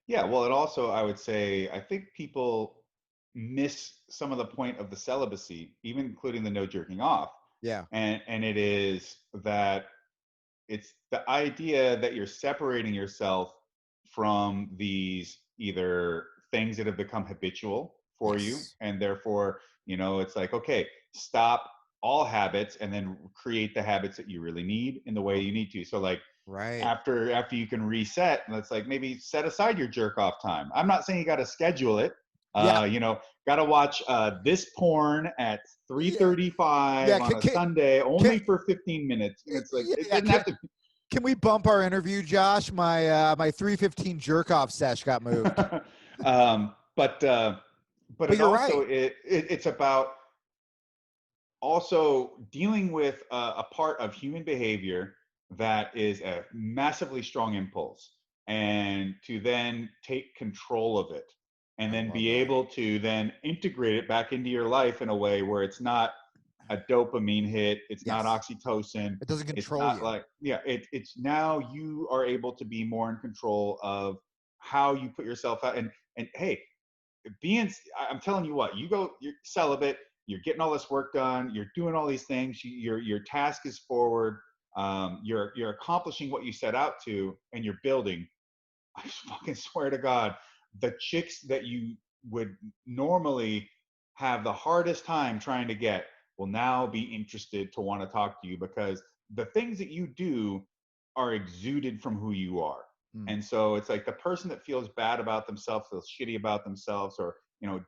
Yeah, well, it also, I would say, I think people miss some of the point of the celibacy, even including the no jerking off. Yeah. And it is that it's the idea that you're separating yourself from these either things that have become habitual for you, Yes. and therefore, it's like, okay, stop all habits and then create the habits that you really need in the way you need to. So like, Right. after you can reset, let's like maybe set aside your jerk off time. I'm not saying you got to schedule it. Yeah. Got to watch this porn at Yeah. 3:35 Yeah. on a Sunday, only for 15 minutes. It's like it Yeah. didn't have to. Can we bump our interview, Josh? My 3:15 jerk off sesh got moved. But But it you're also right. it's about also dealing with a part of human behavior that is a massively strong impulse, and to then take control of it and I then love be that. able to then integrate it back into your life in a way where it's not a dopamine hit, it's not Yes. oxytocin, It doesn't it's control not you. like, yeah, it's now you are able to be more in control of how you put yourself out. And hey, I'm telling you what, you're celibate, you're getting all this work done, you're doing all these things, your task is forward, you're accomplishing what you set out to, and you're building. I fucking swear to God, the chicks that you would normally have the hardest time trying to get will now be interested to want to talk to you because the things that you do are exuded from who you are. Mm. And so it's like the person that feels bad about themselves, feels shitty about themselves, or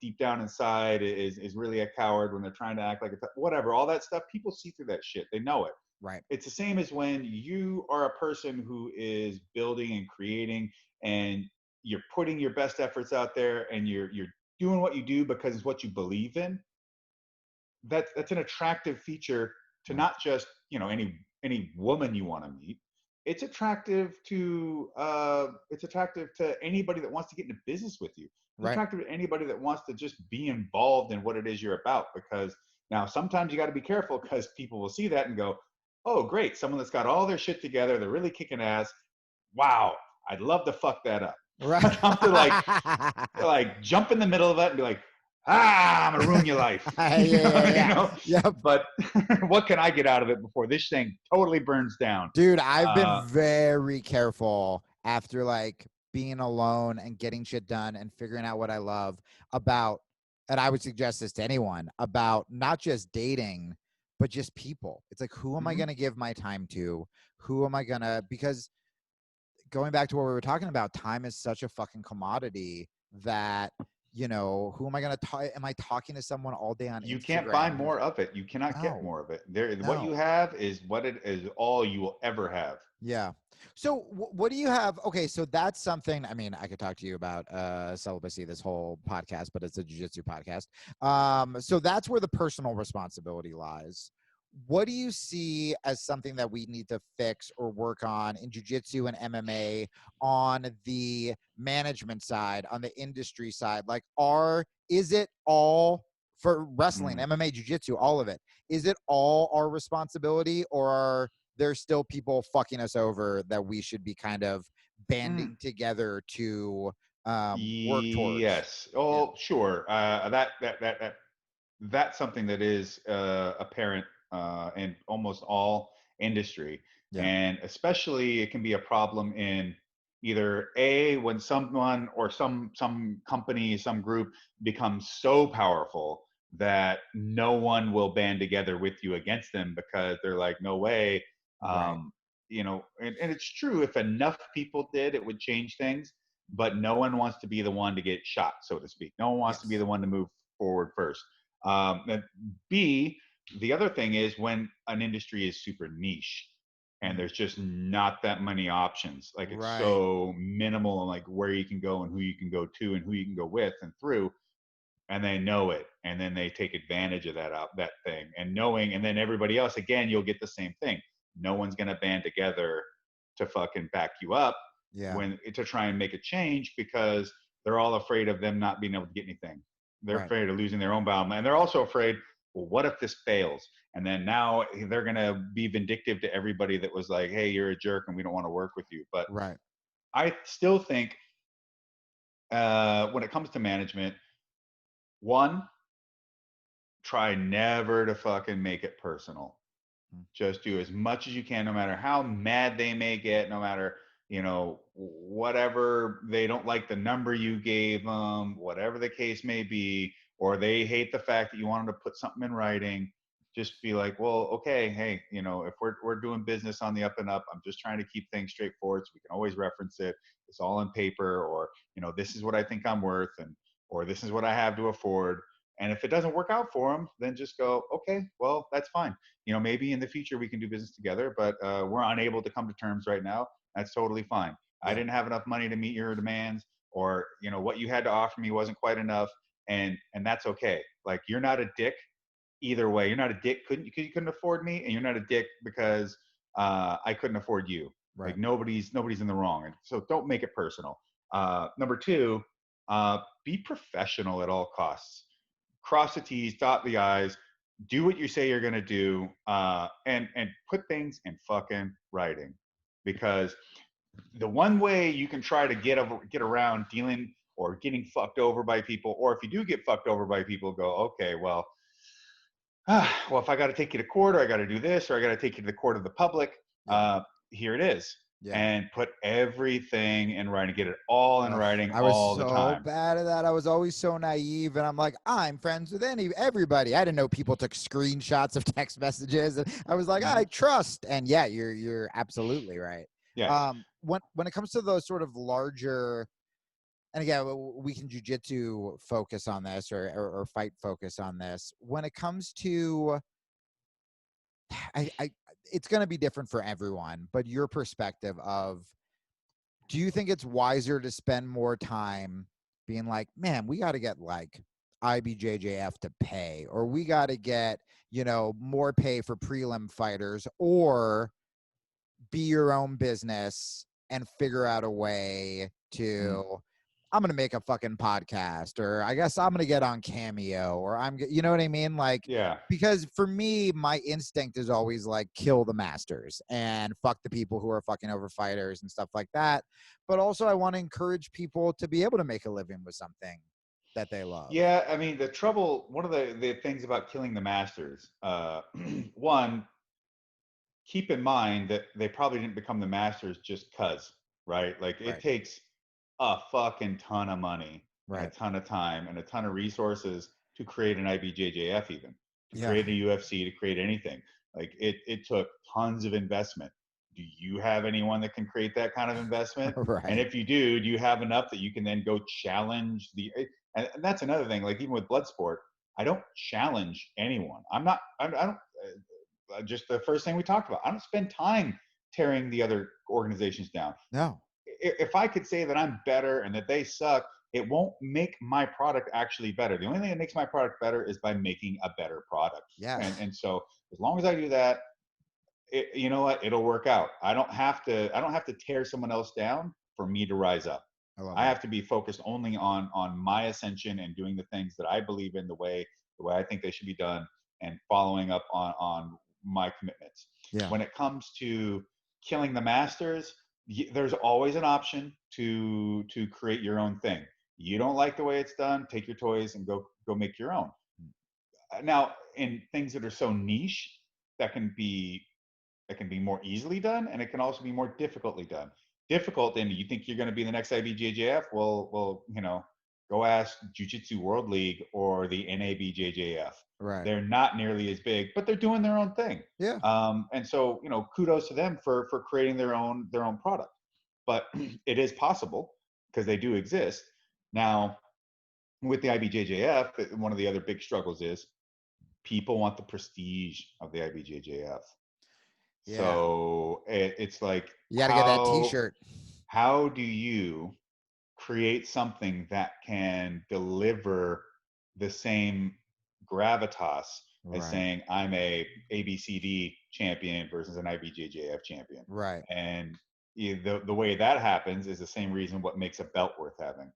deep down inside is really a coward when they're trying to act like whatever, all that stuff. People see through that shit. They know it. Right. It's the same as when you are a person who is building and creating, and you're putting your best efforts out there, and you're doing what you do because it's what you believe in. That's an attractive feature to Right. not just any woman you want to meet. It's attractive to anybody that wants to get into business with you. It's Right. attractive to anybody that wants to just be involved in what it is you're about. Because now sometimes you got to be careful because people will see that and go, "Oh, great, someone that's got all their shit together, they're really kicking ass. Wow, I'd love to fuck that up." Right. Come to like jump in the middle of that and be like, I'm gonna ruin your life. Yeah, yeah. Yep. But what can I get out of it before this thing totally burns down? Dude, I've been very careful after like being alone and getting shit done and figuring out what I love about, and I would suggest this to anyone, about not just dating, but just people. It's like, who am I Mhm. going to give my time to? Who am I going to, because going back to what we were talking about, time is such a fucking commodity that, who am I going to talk? Am I talking to someone all day on You can't find Instagram? more of it. You cannot get No, more of it. What you no. have is what it is. All you will ever have. Yeah. So what do you have? Okay, so that's something. I mean, I could talk to you about celibacy this whole podcast, but it's a jiu-jitsu podcast. So that's where the personal responsibility lies. What do you see as something that we need to fix or work on in jiu-jitsu and MMA on the management side, on the industry side? Like, is it all for wrestling, Mm. MMA, jiu-jitsu, all of it? Is it all our responsibility, or are there's still people fucking us over that we should be kind of Mm. banding together to work towards? Yes. Yeah. Oh, sure. That's something that is apparent in almost all industry, Yeah. and especially it can be a problem in either when someone or some company, some group becomes so powerful that no one will band together with you against them because they're like, no way. Right. And it's true, if enough people did, it would change things, but no one wants to be the one to get shot, so to speak. No one wants to be Yes. the one to move forward first. And B, the other thing is when an industry is super niche and Mm. there's just not that many options, like it's Right. so minimal, and like where you can go and who you can go to and who you can go with and through, and they know it, and then they take advantage of that thing, and knowing, and then everybody else, again, you'll get the same thing. No one's going to band together to fucking back you up Yeah. when to try and make a change because they're all afraid of them not being able to get anything. They're Right. afraid of losing their own bottom, and they're also afraid, well, what if this fails? And then now they're going to be vindictive to everybody that was like, hey, you're a jerk and we don't want to work with you. But Right. I still think when it comes to management, one, try never to fucking make it personal. Mm. Just do as much as you can, no matter how mad they may get, no matter, whatever, they don't like the number you gave them, whatever the case may be, or they hate the fact that you want them to put something in writing. Just be like, well, okay, hey, if we're doing business on the up and up, I'm just trying to keep things straightforward so we can always reference it. It's all on paper, or, this is what I think I'm worth, or this is what I have to afford. And if it doesn't work out for them, then just go, okay, well, that's fine. Maybe in the future we can do business together, but we're unable to come to terms right now. That's totally fine. I Yeah. didn't have enough money to meet your demands, or what you had to offer me wasn't quite enough, and that's okay. Like, you're not a dick either way. You're not a dick because you couldn't afford me, and you're not a dick because I couldn't afford you. Right. Like, nobody's in the wrong, and so don't make it personal. Number two, be professional at all costs. Cross the T's, dot the I's, do what you say you're gonna do, and put things in fucking writing, because the one way you can try to get around dealing or getting fucked over by people, or if you do get fucked over by people, go, okay, well, if I got to take you to court, or I got to do this, or I got to take you to the court of the public, Yeah. here it is. Yeah. and put everything in writing, get it all in Ugh, writing I was all the so time. bad at that. I was always so naive, and I'm like, I'm friends with everybody. I didn't know people took screenshots of text messages, and I was like, I Mhm. trust. And yeah, you're absolutely right. Yeah. When it comes to those sort of larger, and again, we can jujitsu focus on this, or fight focus on this. When it comes to, I it's going to be different for everyone, but your perspective of, do you think it's wiser to spend more time being like, man, we got to get like IBJJF to pay, or we got to get, more pay for prelim fighters, or be your own business and figure out a way Mhm. to, I'm going to make a fucking podcast, or I guess I'm going to get on Cameo, or you know what I mean? Like, Yeah. because for me, my instinct is always like, kill the masters and fuck the people who are fucking over fighters and stuff like that. But also I want to encourage people to be able to make a living with something that they love. Yeah, I mean, one of the things about killing the masters, one, keep in mind that they probably didn't become the masters just cuz, right? Like it Right. takes a fucking ton of money and a Right. ton of time and a ton of resources to create an IBJJF, even to Yeah. create a UFC, to create anything. Like it took tons of investment. Do you have anyone that can create that kind of investment? And Right. if you do you have enough that you can then go challenge and that's another thing. Like even with Bloodsport, I don't challenge anyone. I don't just the first thing we talked about. I don't spend time tearing the other organizations down. No. If I could say that I'm better and that they suck, it won't make my product actually better. The only thing that makes my product better is by making a better product. Yes. And so as long as I do that, you know what? It'll work out. I don't have to tear someone else down for me to rise up. I love I that. have to be focused only on my ascension and doing the things that I believe in, the way I think they should be done, and following up on my commitments. Yeah. When it comes to killing the masters, there's always an option to create your own thing. You don't like the way it's done, take your toys and go make your own. Now, in things that are so niche, that can be that can be more easily done, and it can also be more difficultly done. Difficult, and you think you're going to be the next IBJJF? Well, go ask Jiu-Jitsu World League or the NABJJF. Right. They're not nearly as big, but they're doing their own thing. Yeah. And so, kudos to them for creating their own product. But it is possible because they do exist. Now, with the IBJJF, one of the other big struggles is people want the prestige of the IBJJF. Yeah. So it's like You got to get that T-shirt. how do you create something that can deliver the same gravitas as Right. saying I'm a ABCD champion versus an IBJJF champion? Right. And the way that happens is the same reason what makes a belt worth having.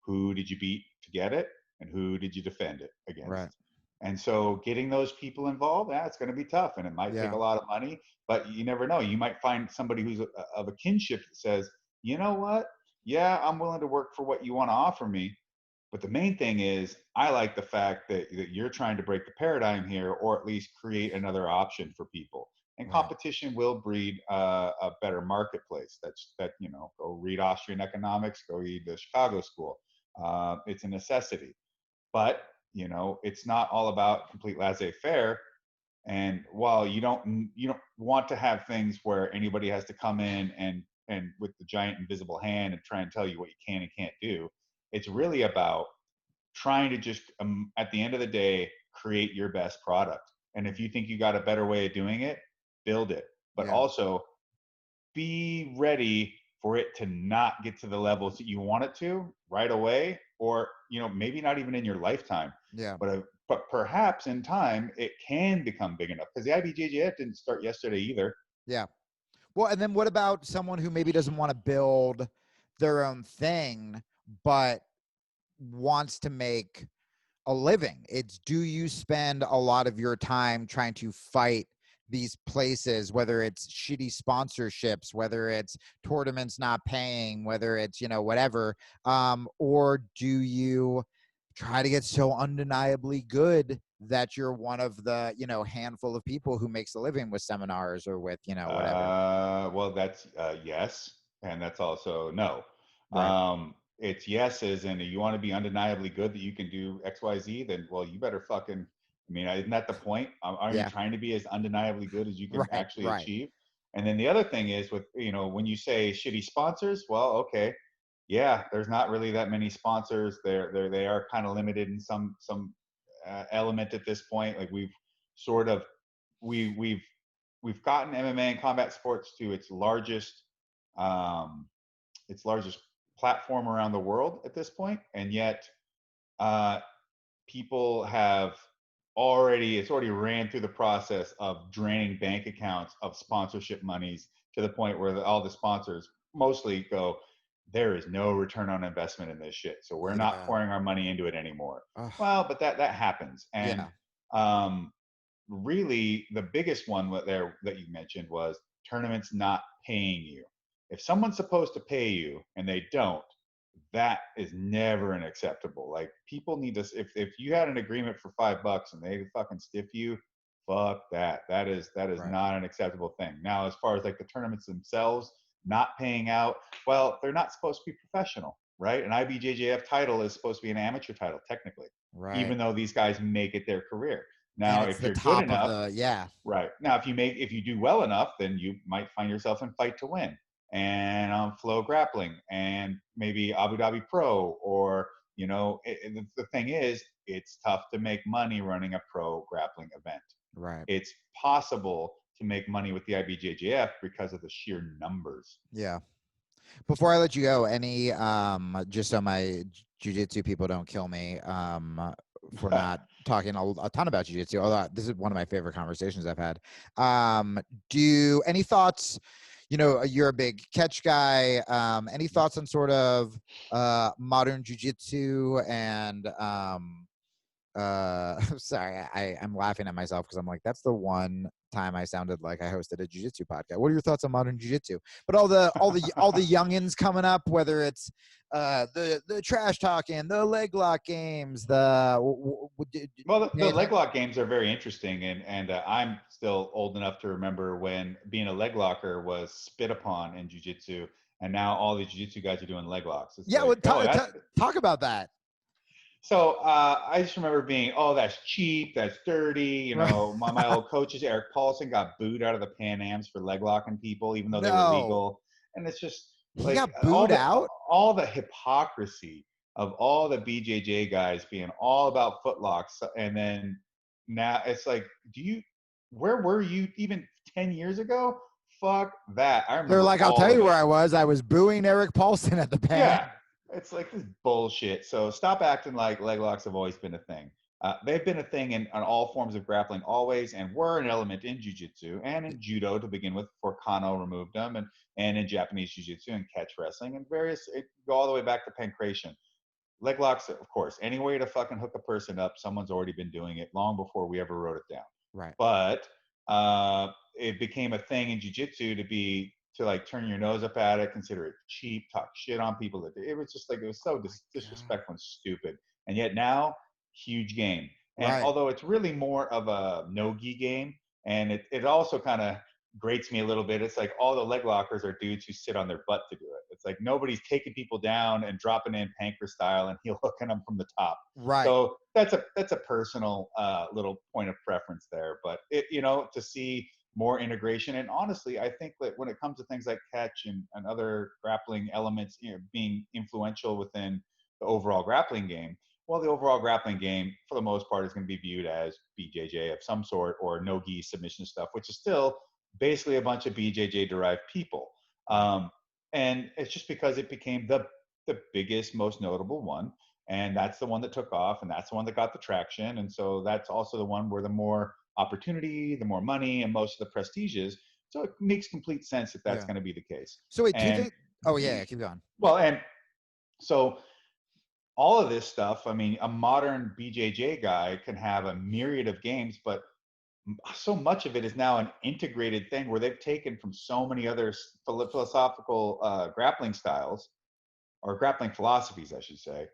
Who did you beat to get it, and who did you defend it Right. against? And so getting those people involved, it's going to be tough, and it might take Yeah. a lot of money, but you never know. You might find somebody who's of a kinship that says, you know what? Yeah, I'm willing to work for what you want to offer me. But the main thing is, I like the fact that you're trying to break the paradigm here, or at least create another option for people. And Right. competition will breed a better marketplace. Go read Austrian economics, go read the Chicago School. It's a necessity, but it's not all about complete laissez-faire. And while you don't want to have things where anybody has to come in and with the giant invisible hand and try and tell you what you can and can't do, it's really about trying to just at the end of the day create your best product. And if you think you got a better way of doing it, build it. But Yeah. also be ready for it to not get to the levels that you want it to right away, or maybe not even in your lifetime. Yeah. But perhaps in time it can become big enough, because the IBJJF didn't start yesterday either. Yeah. Well, and then what about someone who maybe doesn't want to build their own thing, but wants to make a living? It's, do you spend a lot of your time trying to fight these places, whether it's shitty sponsorships, whether it's tournaments not paying, whether it's, whatever, or do you try to get so undeniably good that you're one of the, handful of people who makes a living with seminars or with, whatever. Well, that's yes, and that's also no. Right. It's yes as in you want to be undeniably good that you can do X, Y, Z. Then, well, you better fucking. I mean, isn't that the point? Aren't you Yeah. trying to be as undeniably good as you can Right. actually Right. achieve? And then the other thing is with when you say shitty sponsors, well, okay, yeah, there's not really that many sponsors. They are kind of limited in some element at this point. Like we've sort of we've gotten MMA and combat sports to um, its largest platform around the world at this point, and yet uh, people have it's already ran through the process of draining bank accounts of sponsorship monies to the point where all the sponsors mostly go, there is no return on investment in this shit, so we're not Yeah. pouring our money into it anymore. Ugh. Well, but that happens, and Yeah. um, really the biggest one that you mentioned was tournaments not paying you. If someone's supposed to pay you and they don't, that is never an acceptable. Like people need to, if you had an agreement for $5 and they fucking stiff you, fuck that. That is Right. not an acceptable thing. Now, as far as like the tournaments themselves not paying out, well, they're not supposed to be professional, right? An IBJJF title is supposed to be an amateur title technically, Right. even though these guys make it their career. And Now, it's if the you're good top of enough, the, yeah. right. Now, if you do well enough, then you might find yourself in Fight to Win and Flow Grappling and maybe Abu Dhabi Pro, or the thing is, it's tough to make money running a pro grappling event. Right. It's possible to make money with the IBJJF because of the sheer numbers. Yeah. Before I let you go, any just so my jiu-jitsu people don't kill me for not talking a ton about jiu-jitsu, although this is one of my favorite conversations I've had. Do any thoughts, you're a big catch guy, any thoughts on sort of modern jiu-jitsu and sorry, I'm laughing at myself because I'm like, that's the one time I sounded like I hosted a jiu-jitsu podcast. What are your thoughts on modern jiu-jitsu? But all the youngins coming up, whether it's the trash talking, the leg lock games, well, the leg lock games are very interesting, and I'm still old enough to remember when being a leg locker was spit upon in jiu-jitsu, and now all the jiu-jitsu guys are doing leg locks. It's yeah, like, well, oh, that's talk about that. so I just remember being, oh, that's cheap, that's dirty. My old coaches, Eric Paulson, got booed out of the Pan Ams for leg locking people, even though they were No, legal. And it's just he like got booed out. all the hypocrisy of all the BJJ guys being all about footlocks, and then now it's like, where were you even 10 years ago? Fuck that. I They're remember like, I'll all tell of you it. where I was. I was booing Eric Paulson at the Pan Am. Yeah, it's like this bullshit. So stop acting like leg locks have always been a thing. They've been a thing in all forms of grappling always, and were an element in jiu-jitsu and in judo to begin with, before Kano removed them, and in Japanese jiu-jitsu and catch wrestling and go all the way back to pancration. Leg locks, of course, any way to fucking hook a person up, someone's already been doing it long before we ever wrote it down. Right. But it became a thing in jiu-jitsu to like turn your nose up at it, consider it cheap, talk shit on people. It was just like, it was so disrespectful and stupid. And yet now, huge game. And Right. although it's really more of a no-gi game, and it also kind of grates me a little bit. It's like all the leg lockers are dudes who sit on their butt to do it. It's like nobody's taking people down and dropping in Panker style and heel hooking them from the top. Right. So that's a personal little point of preference there. But to see more integration, and honestly, I think that when it comes to things like catch and other grappling elements, being influential within the overall grappling game, well, the overall grappling game, for the most part, is going to be viewed as BJJ of some sort, or no-gi submission stuff, which is still basically a bunch of BJJ derived people. And it's just because it became the biggest, most notable one. And that's the one that took off, and that's the one that got the traction. And so that's also the one where the more opportunity, the more money, and most of the prestige is. So it makes complete sense that that's going to be the case. So wait, do you And think? Oh yeah, keep going. well, and so all of this stuff, I mean, a modern BJJ guy can have a myriad of games, but so much of it is now an integrated thing where they've taken from so many other philosophical grappling styles, or grappling philosophies, I should say.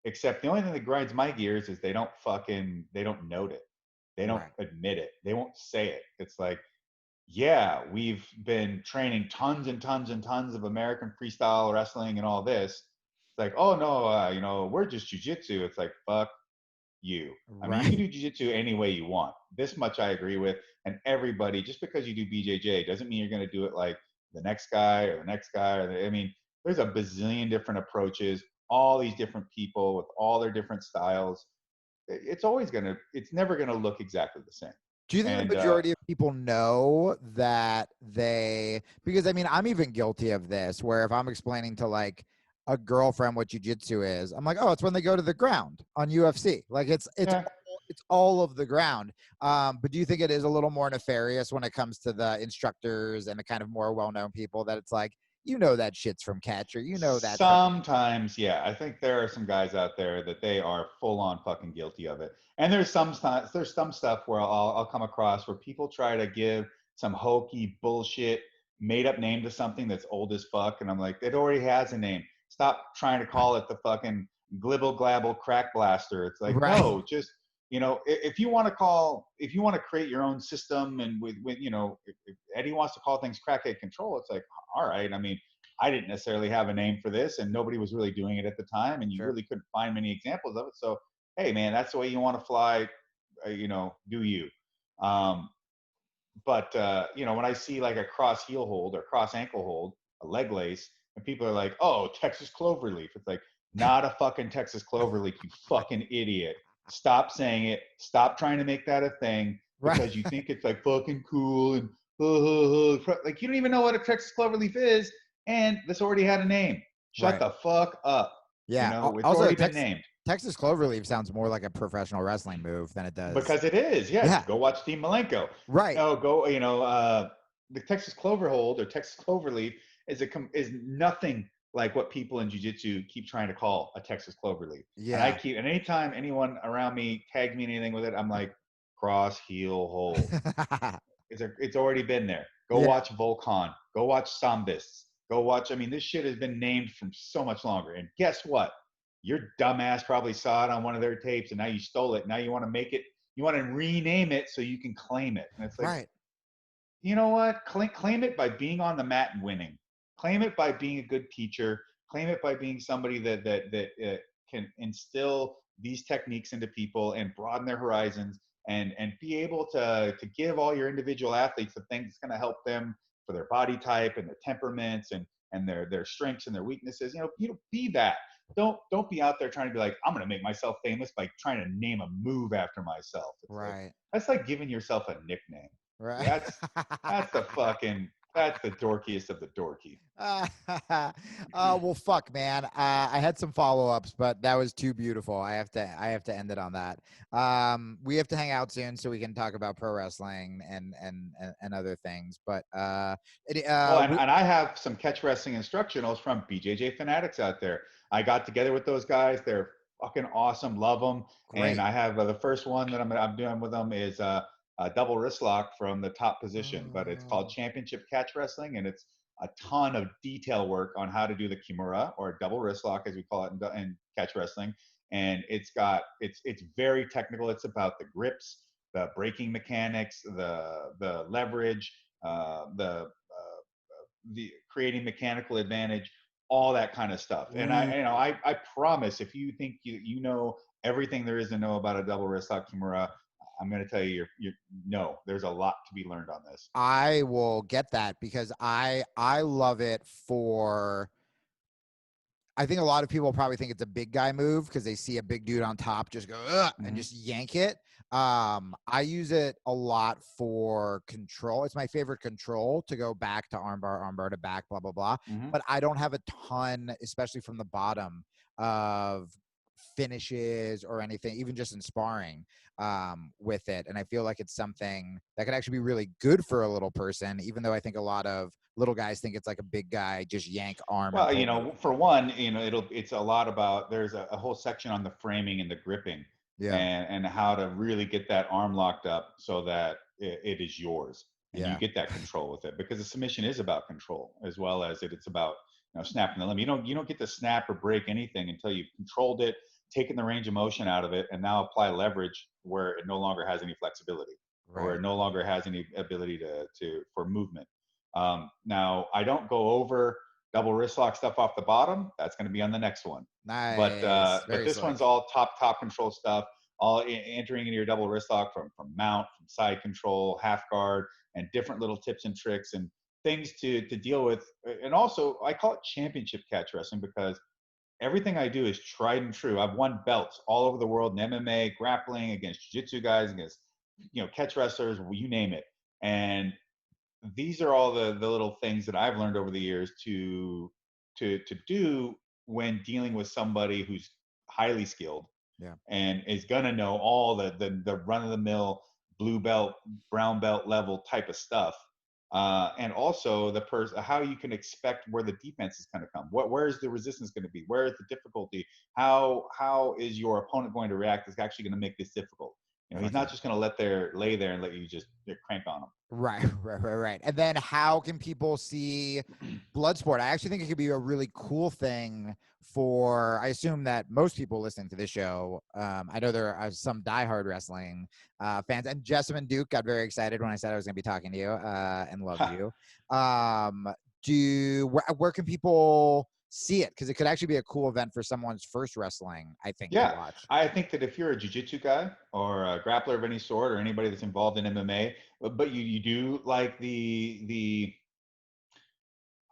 Except the only thing that grinds my gears is they don't note it. They don't Right. admit it. They won't say it. It's like, yeah, we've been training tons and tons and tons of American freestyle wrestling and all this. It's like, oh no, we're just jujitsu. It's like, fuck you. I mean, you can Right. do jiu-jitsu any way you want. This much I agree with. And everybody, just because you do BJJ doesn't mean you're going to do it like the next guy or the next guy. I mean, there's a bazillion different approaches, all these different people with all their different styles. It's never going to look exactly the same. Do you think And the majority of people know that because I mean, I'm even guilty of this, where if I'm explaining to like a girlfriend what jujitsu is, I'm like, oh, it's when they go to the ground on UFC. Like yeah, it's all of the ground. But do you think it is a little more nefarious when it comes to the instructors and the kind of more well-known people that it's like, that shit's from Catch, or that's from sometimes, yeah. I think there are some guys out there that they are full on fucking guilty of it. And there's some stuff where I'll come across where people try to give some hokey bullshit made up name to something that's old as fuck, and I'm like, it already has a name. Stop trying to call it the fucking glibble glabble crack blaster. It's like, right, no, just if you want to create your own system, and with if Eddie wants to call things crackhead control, it's like, all right. I mean, I didn't necessarily have a name for this, and nobody was really doing it at the time, and you sure, really couldn't find many examples of it. So, hey, man, that's the way you want to fly. Do you? Um, but when I see like a cross heel hold or cross ankle hold, a leg lace, and people are like, "Oh, Texas cloverleaf," it's like, not a fucking Texas cloverleaf, you fucking idiot. Stop saying it. Stop trying to make that a thing right, because you think it's like fucking cool and like you don't even know what a Texas cloverleaf is, and this already had a name. Shut right. the fuck up. Yeah. It's Also, already been named. Texas Cloverleaf sounds more like a professional wrestling move than it does. Because it is, yes. Yeah. Go watch Steve Malenko. Right. The Texas Clover Hold or Texas Cloverleaf is nothing like what people in jiu-jitsu keep trying to call a Texas Cloverleaf. Yeah. And anytime anyone around me tags me in anything with it, I'm like, cross heel hold. It's already been there. Go Yeah. watch Volcon. Go watch Sambists. Go watch. I mean, this shit has been named from so much longer. And guess what? Your dumbass probably saw it on one of their tapes, and now you stole it. Now you want to make it. You want to rename it so you can claim it. And it's like, Right. you know what? Claim it by being on the mat and winning. Claim it by being a good teacher. Claim it by being somebody that can instill these techniques into people and broaden their horizons, and be able to give all your individual athletes the thing that's going to help them for their body type and their temperaments and their strengths and their weaknesses. Be that. Don't be out there trying to be like, I'm going to make myself famous by trying to name a move after myself. It's like, Right. that's like giving yourself a nickname. Right. That's the dorkiest of the dorky. Well, fuck, man. I had some follow-ups, but that was too beautiful. I have to end it on that. We have to hang out soon so we can talk about pro wrestling and other things. But Well, and I have some catch wrestling instructionals from BJJ fanatics out there. I got together with those guys. They're fucking awesome. Love them. And great. I have the first one that I'm doing with them is a double wrist lock from the top position, but it's called Oh, Championship Catch Wrestling, and it's a ton of detail work on how to do the kimura or double wrist lock, as we call it in catch wrestling. And it's very technical. It's about the grips, the braking mechanics, the leverage, the creating mechanical advantage, all that kind of stuff. And ooh. I promise, if you think you know everything there is to know about a double wrist lock kimura, I'm going to tell you, no, there's a lot to be learned on this. I will get that because I love it for. I think a lot of people probably think it's a big guy move because they see a big dude on top just go and Mm-hmm. just yank it. I use it a lot for control. It's my favorite control to go back to armbar to back, blah, blah, blah. Mm-hmm. But I don't have a ton, especially from the bottom, of finishes or anything, even just in sparring with it. And I feel like it's something that could actually be really good for a little person, even though I think a lot of little guys think it's like a big guy, just yank arm and Well, pull. for one, it's a lot about, there's a whole section on the framing and the gripping, Yeah. and how to really get that arm locked up so that it is yours and you Yeah. get that control with it, because the submission is about control as well as it's about snapping the limb. You don't get to snap or break anything until you've controlled it, taken the range of motion out of it and now apply leverage where it no longer has any flexibility, or it no longer has any ability for movement. Now, I don't go over double wrist lock stuff off the bottom. That's going to be on the next one. Nice. But this one's all top control stuff, all entering into your double wrist lock from mount, from side control, half guard, and different little tips and tricks and things to deal with. And also, I call it championship catch wrestling because everything I do is tried and true. I've won belts all over the world in MMA, grappling, against jiu-jitsu guys, against catch wrestlers, you name it. And these are all the little things that I've learned over the years to do when dealing with somebody who's highly skilled, and is gonna know all the run of the mill blue belt, brown belt level type of stuff. And also how you can expect where the defense is going to come. Where is the resistance going to be? Where is the difficulty? How is your opponent going to react? It's actually going to make this difficult. He's not just going to lay there and let you just crank on him. Right. And then how can people see Bloodsport? I actually think it could be a really cool thing for, I assume that most people listening to this show, I know there are some diehard wrestling fans, and Jessamine Duke got very excited when I said I was going to be talking to you and love you. Where can people see it? Because it could actually be a cool event for someone's first wrestling, I think, to watch. I think that if you're a jiu-jitsu guy or a grappler of any sort, or anybody that's involved in MMA, but you do like the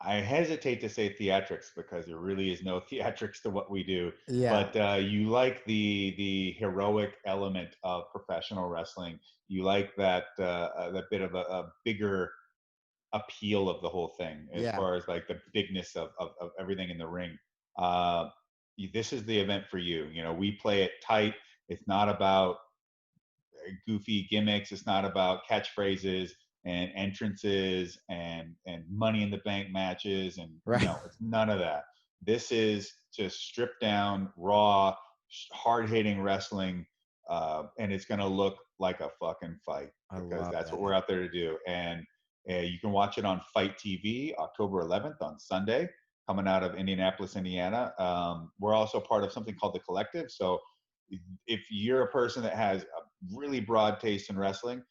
I hesitate to say theatrics because there really is no theatrics to what we do. Yeah. But you like the heroic element of professional wrestling. You like that bit of a bigger appeal of the whole thing, as far as like the bigness of everything in the ring. This is the event for you. We play it tight. It's not about goofy gimmicks. It's not about catchphrases and entrances and money in the bank matches, and it's none of that. This is just stripped down, raw, hard hitting wrestling, and it's gonna look like a fucking fight, because that's what we're out there to do. And you can watch it on Fight TV October 11th on Sunday, coming out of Indianapolis, Indiana. We're also part of something called The Collective. So if you're a person that has a really broad taste in wrestling,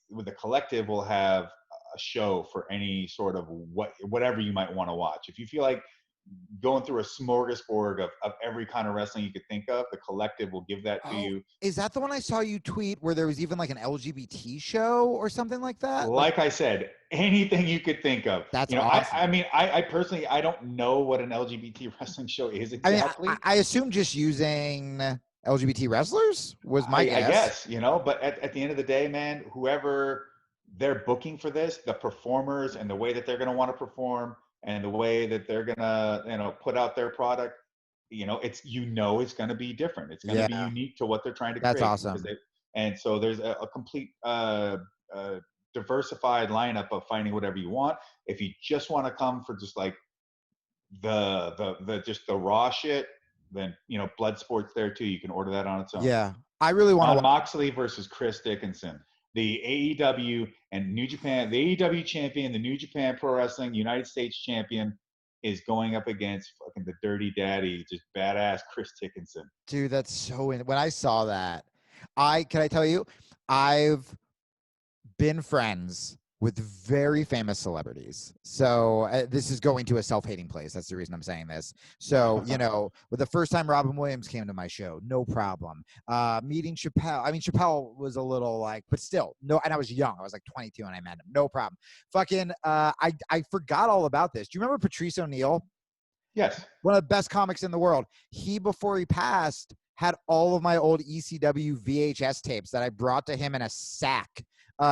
with The Collective will have a show for any sort of whatever you might want to watch. If you feel like going through a smorgasbord of every kind of wrestling you could think of, The Collective will give that to you. Is that the one I saw you tweet where there was even like an LGBT show or something like that? Like I said, anything you could think of. That's awesome. I personally, I don't know what an LGBT wrestling show is exactly. I assume just using LGBT wrestlers was my guess. I guess, but at the end of the day, man, whoever they're booking for this, the performers and the way that they're going to want to perform and the way that they're going to, put out their product, it's going to be different. It's going to be unique to what they're trying to create. That's awesome. And so there's a complete diversified lineup of finding whatever you want. If you just want to come for just like the raw shit, then Bloodsport's there too. You can order that on its own. Yeah, I really want to. Moxley versus Chris Dickinson, the AEW and New Japan, the AEW champion, the New Japan Pro Wrestling United States champion, is going up against fucking the Dirty Daddy, just badass Chris Dickinson. Dude, that's so. When I saw that, can I tell you, I've been friends with very famous celebrities. So this is going to a self-hating place. That's the reason I'm saying this. So, with the first time Robin Williams came to my show, no problem. Meeting Chappelle. I mean, Chappelle was a little like, but still, no. And I was young. I was like 22 when I met him. No problem. Fucking, I forgot all about this. Do you remember Patrice O'Neill? Yes. One of the best comics in the world. Before he passed, had all of my old ECW VHS tapes that I brought to him in a sack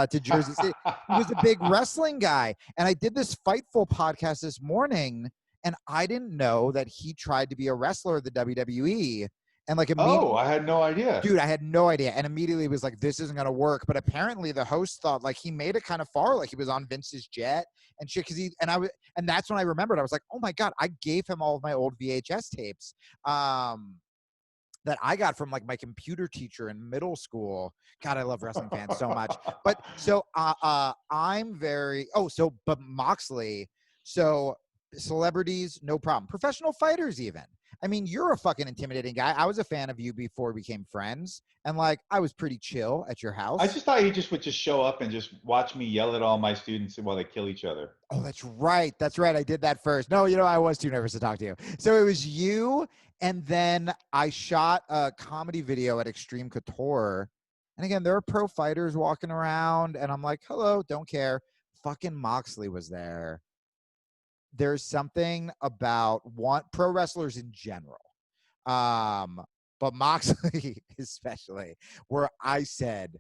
to Jersey City. He was a big wrestling guy. And I did this Fightful podcast this morning, and I didn't know that he tried to be a wrestler of the WWE. And like immediately, I had no idea. Dude, I had no idea. And immediately was like, this isn't going to work. But apparently the host thought like he made it kind of far, like he was on Vince's jet and shit. And that's when I remembered. I was like, oh my God, I gave him all of my old VHS tapes. That I got from like my computer teacher in middle school. God, I love wrestling fans so much. But so but Moxley, so celebrities, no problem. Professional fighters even. I mean, you're a fucking intimidating guy. I was a fan of you before we became friends, and like I was pretty chill at your I house. just thought you just would just show up and just watch me yell at all my students while they kill each other. Oh, that's right. That's right. I did that first. No, I was too nervous to talk to you. So it was you, and then I shot a comedy video at Extreme Couture. And again, there are pro fighters walking around, and I'm like, hello, don't care. Fucking Moxley was there. There's something about pro wrestlers in general. But Moxley especially, where I said,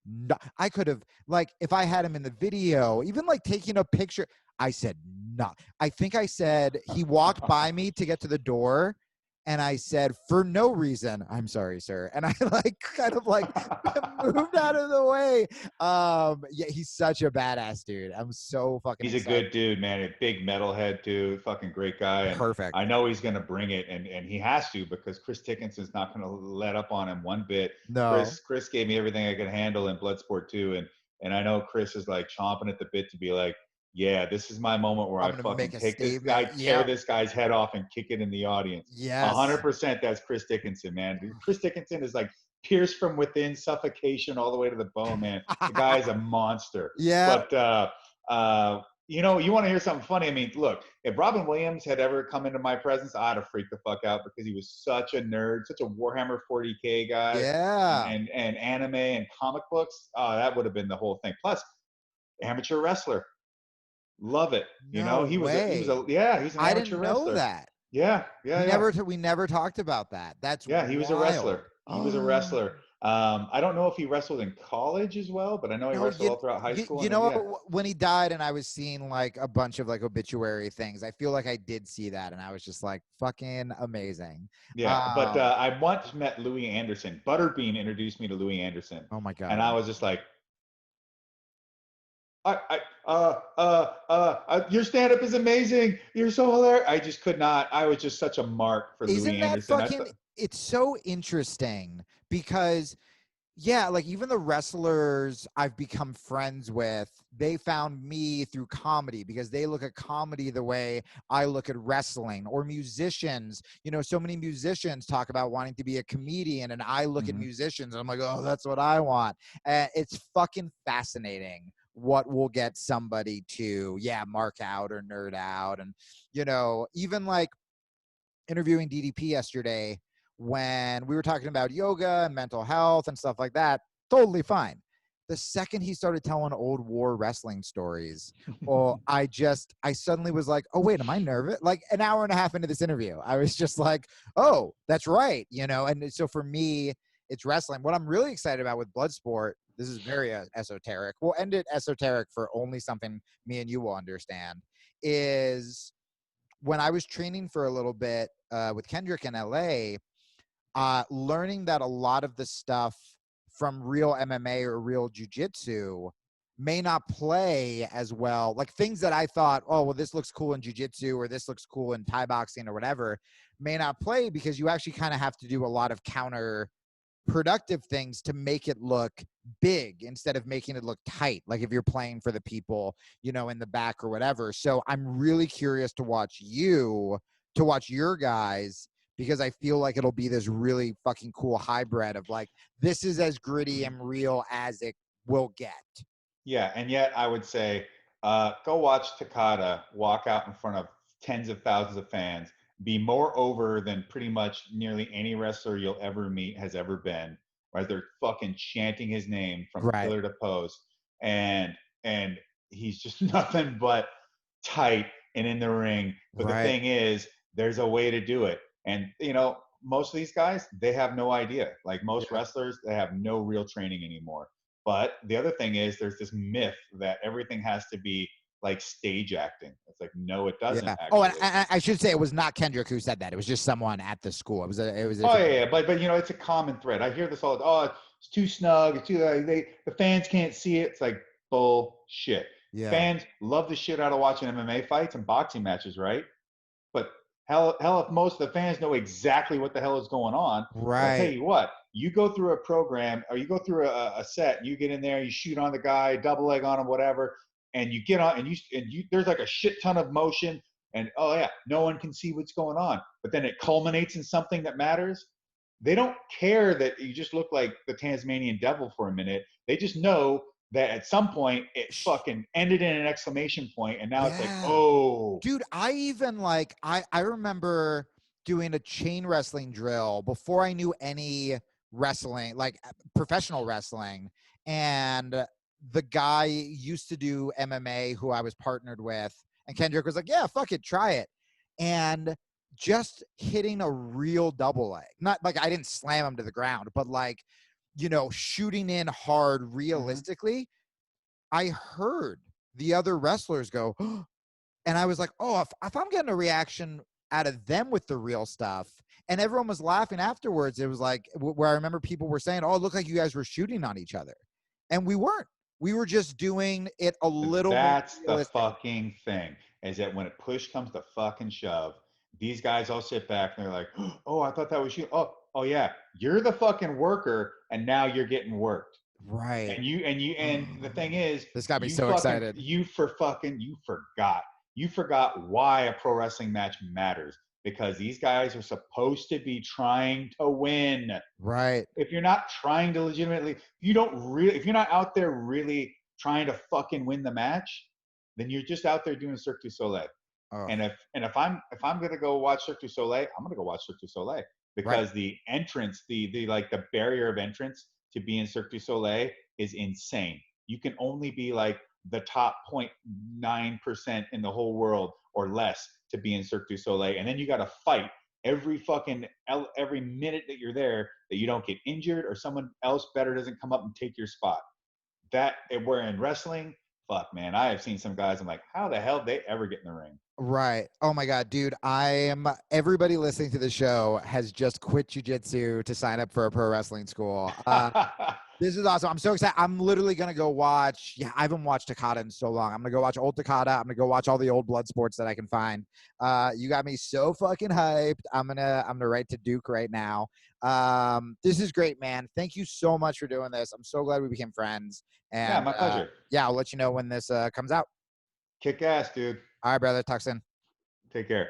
no, I could have, like, if I had him in the video, even like taking a picture, I said, no. I think I said he walked by me to get to the door, and I said, for no reason, I'm sorry, sir. And I like kind of like moved out of the way. Yeah, he's such a badass dude. I'm so fucking He's a excited. good dude, man. A big metalhead too. Fucking great guy. And Perfect. I know he's gonna bring it, and he has to, because Chris Dickinson's not gonna let up on him one bit. No. Chris gave me everything I could handle in Bloodsport too, and I know Chris is like chomping at the bit to be like, yeah, this is my moment where I'm I gonna fucking make a take this guy, statement. tear Yeah. this guy's head off, and kick it in the audience. Yes. 100%. That's Chris Dickinson, man. Chris Dickinson is like pierced from within, suffocation all the way to the bone, man. The guy is a monster. Yeah. But you know, you want to hear something funny? I mean, look, if Robin Williams had ever come into my presence, I'd have freaked the fuck out, because he was such a nerd, such a Warhammer 40K guy, Yeah. and anime and comic books. That would have been the whole thing. Plus, amateur wrestler, love it. You No know, way. yeah, he's an I amateur didn't know wrestler. that. Yeah, yeah. We never talked about that. That's Yeah, he was a wild. wrestler. He was a wrestler. I don't know if he wrestled in college as well, but I know he No, wrestled all throughout high school. you And then, know yeah, what? When he died, and I was seeing like a bunch of like obituary things, I feel like I did see that, and I was just like, fucking amazing. yeah. But I once met Louis Anderson. Butterbean introduced me to Louis Anderson, Oh my and I god. was just like, your stand up is amazing. You're so hilarious. I just could not. I was just such a mark for Louis Isn't that Anderson. fucking? It's so interesting because yeah, like even the wrestlers I've become friends with, they found me through comedy because they look at comedy the way I look at wrestling. Or musicians, so many musicians talk about wanting to be a comedian, and I look at musicians and I'm like, oh, that's what I want. It's fucking fascinating what will get somebody to, mark out or nerd out. And, even like interviewing DDP yesterday, when we were talking about yoga and mental health and stuff like that, totally fine. The second he started telling old war wrestling stories, I suddenly was like, oh, wait, am I nervous? Like an hour and a half into this interview, I was just like, oh, that's right. And so for me, it's wrestling. What I'm really excited about with Bloodsport, this is very esoteric. We'll end it esoteric for only something me and you will understand, is when I was training for a little bit with Kendrick in LA, learning that a lot of the stuff from real MMA or real jiu-jitsu may not play as well. Like things that I thought, oh, well, this looks cool in jiu-jitsu or this looks cool in Thai boxing or whatever, may not play because you actually kind of have to do a lot of counter productive things to make it look big instead of making it look tight, like if you're playing for the people in the back or whatever. So I'm really curious to watch your guys, because I feel like it'll be this really fucking cool hybrid of like, this is as gritty and real as it will get. Yeah, and yet I would say, go watch Takada walk out in front of tens of thousands of fans, be more over than pretty much nearly any wrestler you'll ever meet has ever been. Right? They're fucking chanting his name from Right. pillar to post, and he's just nothing but tight and in the ring. But Right. the thing is, there's a way to do it, and most of these guys, they have no idea. Like most wrestlers, they have no real training anymore. But the other thing is, there's this myth that everything has to be like stage acting. It's like, no, it doesn't. Yeah. Actually. Oh, and I should say it was not Kendrick who said that. It was just someone at the school. It was Oh yeah, but it's a common thread. I hear this all. Oh, it's too snug. It's too the fans can't see it. It's like bullshit. Yeah. Fans love the shit out of watching MMA fights and boxing matches, right? But hell, if most of the fans know exactly what the hell is going on, right. I'll tell you what. You go through a program, or you go through a set. You get in there, you shoot on the guy, double leg on him, whatever, and you get on, and you there's like a shit ton of motion. and oh yeah, no one can see what's going on. But then it culminates in something that matters. They don't care that you just look like the Tasmanian devil for a minute. They just know that at some point it fucking ended in an exclamation point, and now it's like, Yeah. oh, Dude, I even like I remember doing a chain wrestling drill before I knew any wrestling, like professional wrestling. And the guy used to do MMA who I was partnered with, and Kendrick was like, "Yeah, fuck it, try it." And just hitting a real double leg. Not like I didn't slam him to the ground, but like, shooting in hard realistically. I heard the other wrestlers go, and I was like, oh, if I'm getting a reaction out of them with the real stuff, and everyone was laughing afterwards, it was like where I remember people were saying, oh, it looked like you guys were shooting on each other. And we weren't. We were just doing it a little more that's the realistic. fucking thing, is that when a push comes to fucking shove, these guys all sit back and they're like, oh, I thought that was you. Oh yeah, you're the fucking worker, and now you're getting worked. Right. And the thing is, This got me so excited. you forgot. You forgot why a pro wrestling match matters, because these guys are supposed to be trying to win. Right. If you're not trying to legitimately, if you're not out there really trying to fucking win the match, then you're just out there doing Cirque du Soleil. Oh, And if I'm gonna go watch Cirque du Soleil, I'm gonna go watch Cirque du Soleil, right. because the entrance, the like the barrier of entrance to be in Cirque du Soleil is insane. You can only be like the top 0.9% in the whole world or less to be in Cirque du Soleil, and then you got to fight every minute that you're there that you don't get injured or someone else better doesn't come up and take your spot. That where in wrestling, fuck man, I have seen some guys. I'm like, how the hell did they ever get in the ring? Right. Oh my God, dude. Everybody listening to the show has just quit jujitsu to sign up for a pro wrestling school. This is awesome. I'm so excited. I'm literally going to go watch. Yeah, I haven't watched Takada in so long. I'm going to go watch old Takada. I'm going to go watch all the old blood sports that I can find. You got me so fucking hyped. I'm going to write to Duke right now. This is great, man. Thank you so much for doing this. I'm so glad we became friends. Yeah, And my pleasure. yeah, I'll let you know when this comes out. Kick ass, dude. All right, brother. Talk soon. Take care.